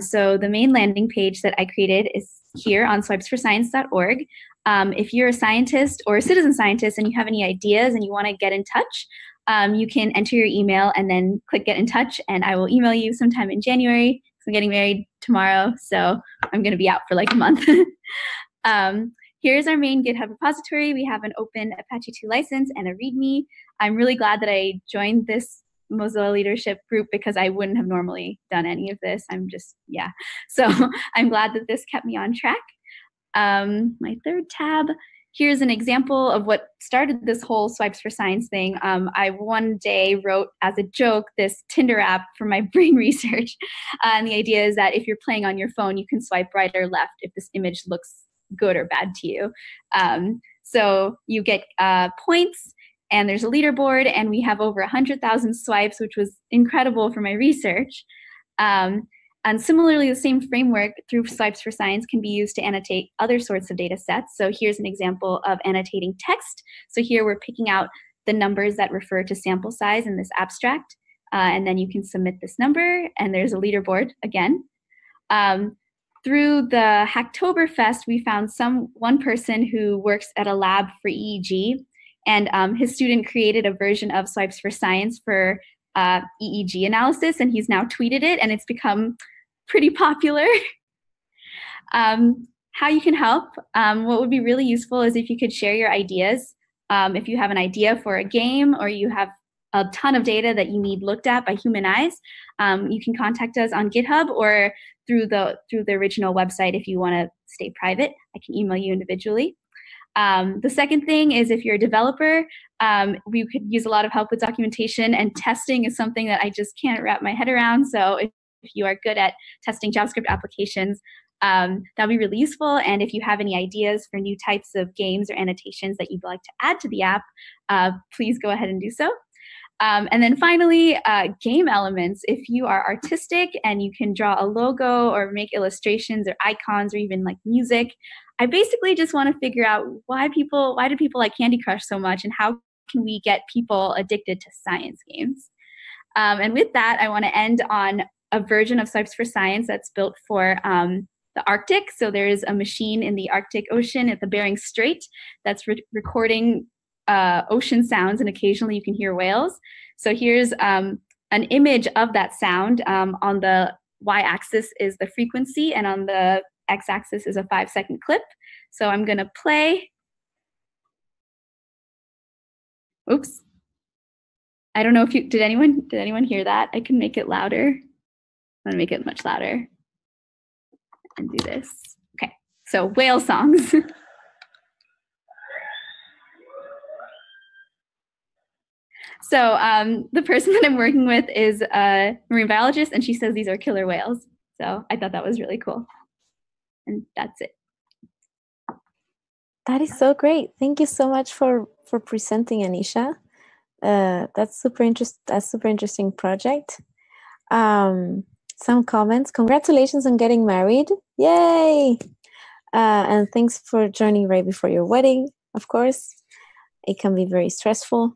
So the main landing page that I created is here on swipesforscience.org. If you're a scientist or a citizen scientist and you have any ideas and you want to get in touch, you can enter your email and then click get in touch, and I will email you sometime in January. I'm getting married tomorrow, so I'm going to be out for like a month. Here's our main GitHub repository. We have an open Apache 2 license and a README. I'm really glad that I joined this Mozilla leadership group because I wouldn't have normally done any of this. So I'm glad that this kept me on track. My third tab, here's an example of what started this whole Swipes for Science thing. I one day wrote as a joke this Tinder app for my brain research. And the idea is that if you're playing on your phone, you can swipe right or left if this image looks good or bad to you. So you get points, and there's a leaderboard, and we have over 100,000 swipes, which was incredible for my research. And similarly, the same framework through Swipes for Science can be used to annotate other sorts of data sets. So here's an example of annotating text. So here we're picking out the numbers that refer to sample size in this abstract. And then you can submit this number, and there's a leaderboard again. Through the Hacktoberfest, we found one person who works at a lab for EEG, and his student created a version of Swipes for Science for EEG analysis, and he's now tweeted it, and it's become pretty popular. How you can help, what would be really useful is if you could share your ideas. If you have an idea for a game, or you have a ton of data that you need looked at by human eyes, you can contact us on GitHub or through the original website. If you want to stay private, I can email you individually. The second thing is if you're a developer, we could use a lot of help with documentation, and testing is something that I just can't wrap my head around. So if you are good at testing JavaScript applications, that'd be really useful. And if you have any ideas for new types of games or annotations that you'd like to add to the app, please go ahead and do so. And then finally, game elements. If you are artistic and you can draw a logo or make illustrations or icons or even like music, I basically just want to figure out why do people like Candy Crush so much, and how can we get people addicted to science games? And with that, I want to end on a version of Swipes for Science that's built for the Arctic. So there is a machine in the Arctic Ocean at the Bering Strait that's recording ocean sounds, and occasionally you can hear whales. So here's an image of that sound. On the y-axis is the frequency, and on the x-axis is a 5-second clip. So I'm going to play Oops. I don't know if did anyone hear that? I can make it louder. I'm gonna make it much louder and do this. Okay, so whale songs. So the person that I'm working with is a marine biologist, and she says these are killer whales. So I thought that was really cool. And that's it. That is so great. Thank you so much for presenting, Anisha. That's super interesting project. Some comments. Congratulations on getting married. Yay! And thanks for joining right before your wedding, of course. It can be very stressful.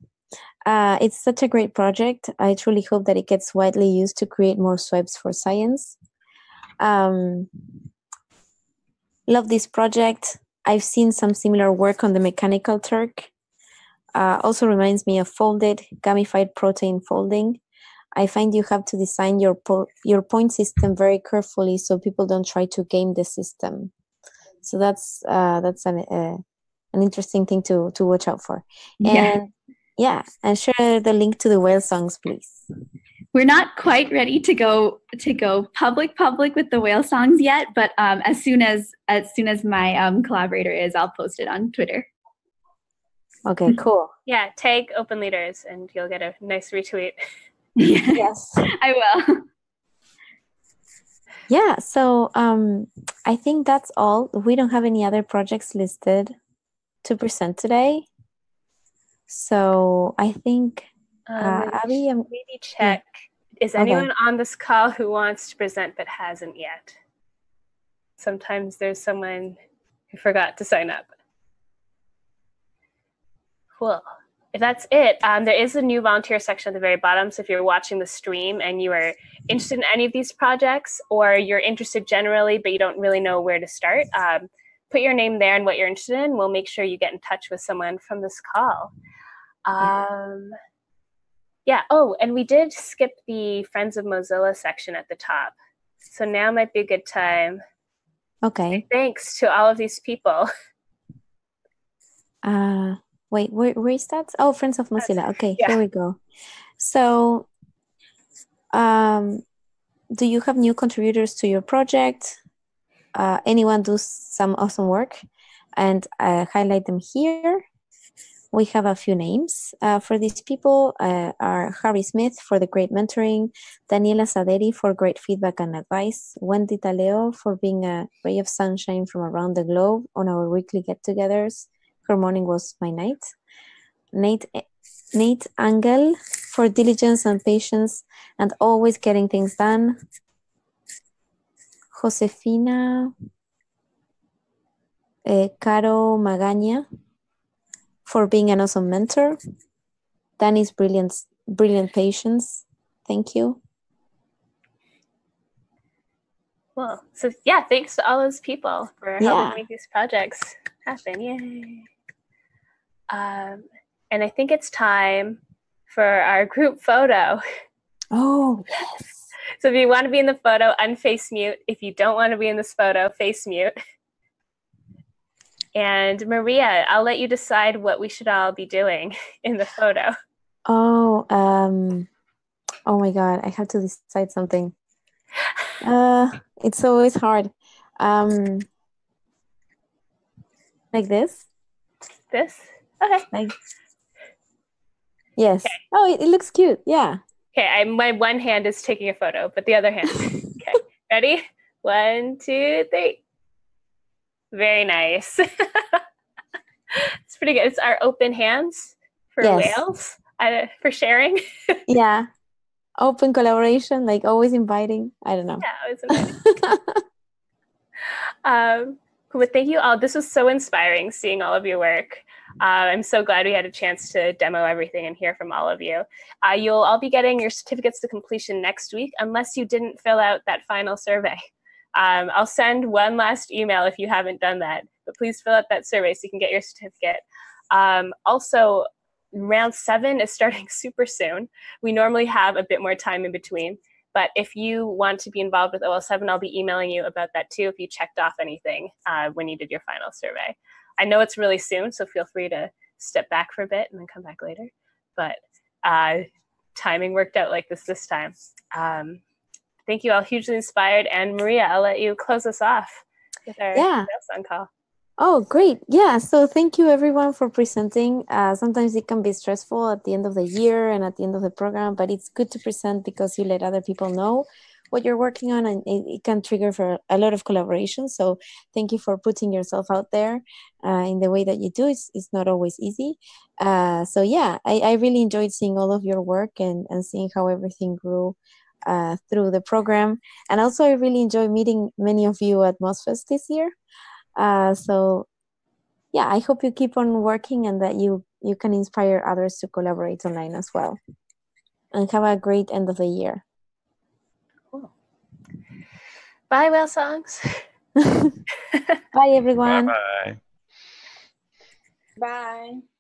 It's such a great project. I truly hope that it gets widely used to create more swipes for science. Love this project. I've seen some similar work on the mechanical Turk. Also reminds me of folded, gamified protein folding. I find you have to design your point system very carefully so people don't try to game the system. So that's an interesting thing to watch out for. And share the link to the whale songs, please. We're not quite ready to go public with the whale songs yet, but as soon as my collaborator is, I'll post it on Twitter. Okay, cool. Yeah, tag Open Leaders and you'll get a nice retweet. Yes, I will. Yeah, so I think that's all. We don't have any other projects listed to present today. So I think, Abby, maybe check. Yeah. Is anyone on this call who wants to present but hasn't yet? Sometimes there's someone who forgot to sign up. Cool. If that's it, there is a new volunteer section at the very bottom. So if you're watching the stream and you are interested in any of these projects, or you're interested generally, but you don't really know where to start, put your name there and what you're interested in. We'll make sure you get in touch with someone from this call. Yeah. Oh, and we did skip the Friends of Mozilla section at the top. So now might be a good time. Okay. Thanks to all of these people. Wait, where is that? Oh, Friends of Mozilla. Okay, yeah. Here we go. So, do you have new contributors to your project? Anyone do some awesome work? And highlight them here. We have a few names for these people. Are Harry Smith for the great mentoring, Daniela Saderi for great feedback and advice, Wendy Taleo for being a ray of sunshine from around the globe on our weekly get-togethers. Her morning was my night. Nate Angel for diligence and patience and always getting things done. Josefina Caro Magaña for being an awesome mentor. Danny's brilliant patience. Thank you. Cool. So yeah, thanks to all those people for helping make these projects happen. Yay. And I think it's time for our group photo. Oh, yes. So if you want to be in the photo, unface mute. If you don't want to be in this photo, face mute. And Maria, I'll let you decide what we should all be doing in the photo. Oh my God, I have to decide something. It's always hard. Like this? This? Okay. Like, yes. Okay. Oh, it looks cute. Yeah. Okay, my one hand is taking a photo, but the other hand. Okay, ready? 1, 2, 3. Very nice. It's pretty good. It's our open hands for whales, for sharing. Yeah. Open collaboration, like always inviting. I don't know. Yeah, always inviting. But thank you all. This was so inspiring seeing all of your work. I'm so glad we had a chance to demo everything and hear from all of you. You'll all be getting your certificates to completion next week, unless you didn't fill out that final survey. I'll send one last email if you haven't done that, but please fill out that survey so you can get your certificate. Also, round 7 is starting super soon. We normally have a bit more time in between, but if you want to be involved with OL7, I'll be emailing you about that too if you checked off anything when you did your final survey. I know it's really soon, so feel free to step back for a bit and then come back later. but timing worked out like this time. Thank you all, hugely inspired. And Maria, I'll let you close us off with our song call. Oh, great. Yeah. So thank you everyone for presenting. Sometimes it can be stressful at the end of the year and at the end of the program, but it's good to present because you let other people know what you're working on, and it can trigger for a lot of collaboration. So thank you for putting yourself out there in the way that you do. It's not always easy. So yeah, I really enjoyed seeing all of your work and seeing how everything grew through the program. And also I really enjoyed meeting many of you at MozFest this year. So yeah, I hope you keep on working and that you can inspire others to collaborate online as well. And have a great end of the year. Cool. Bye, Whale Songs. Bye, everyone. Bye-bye. Bye.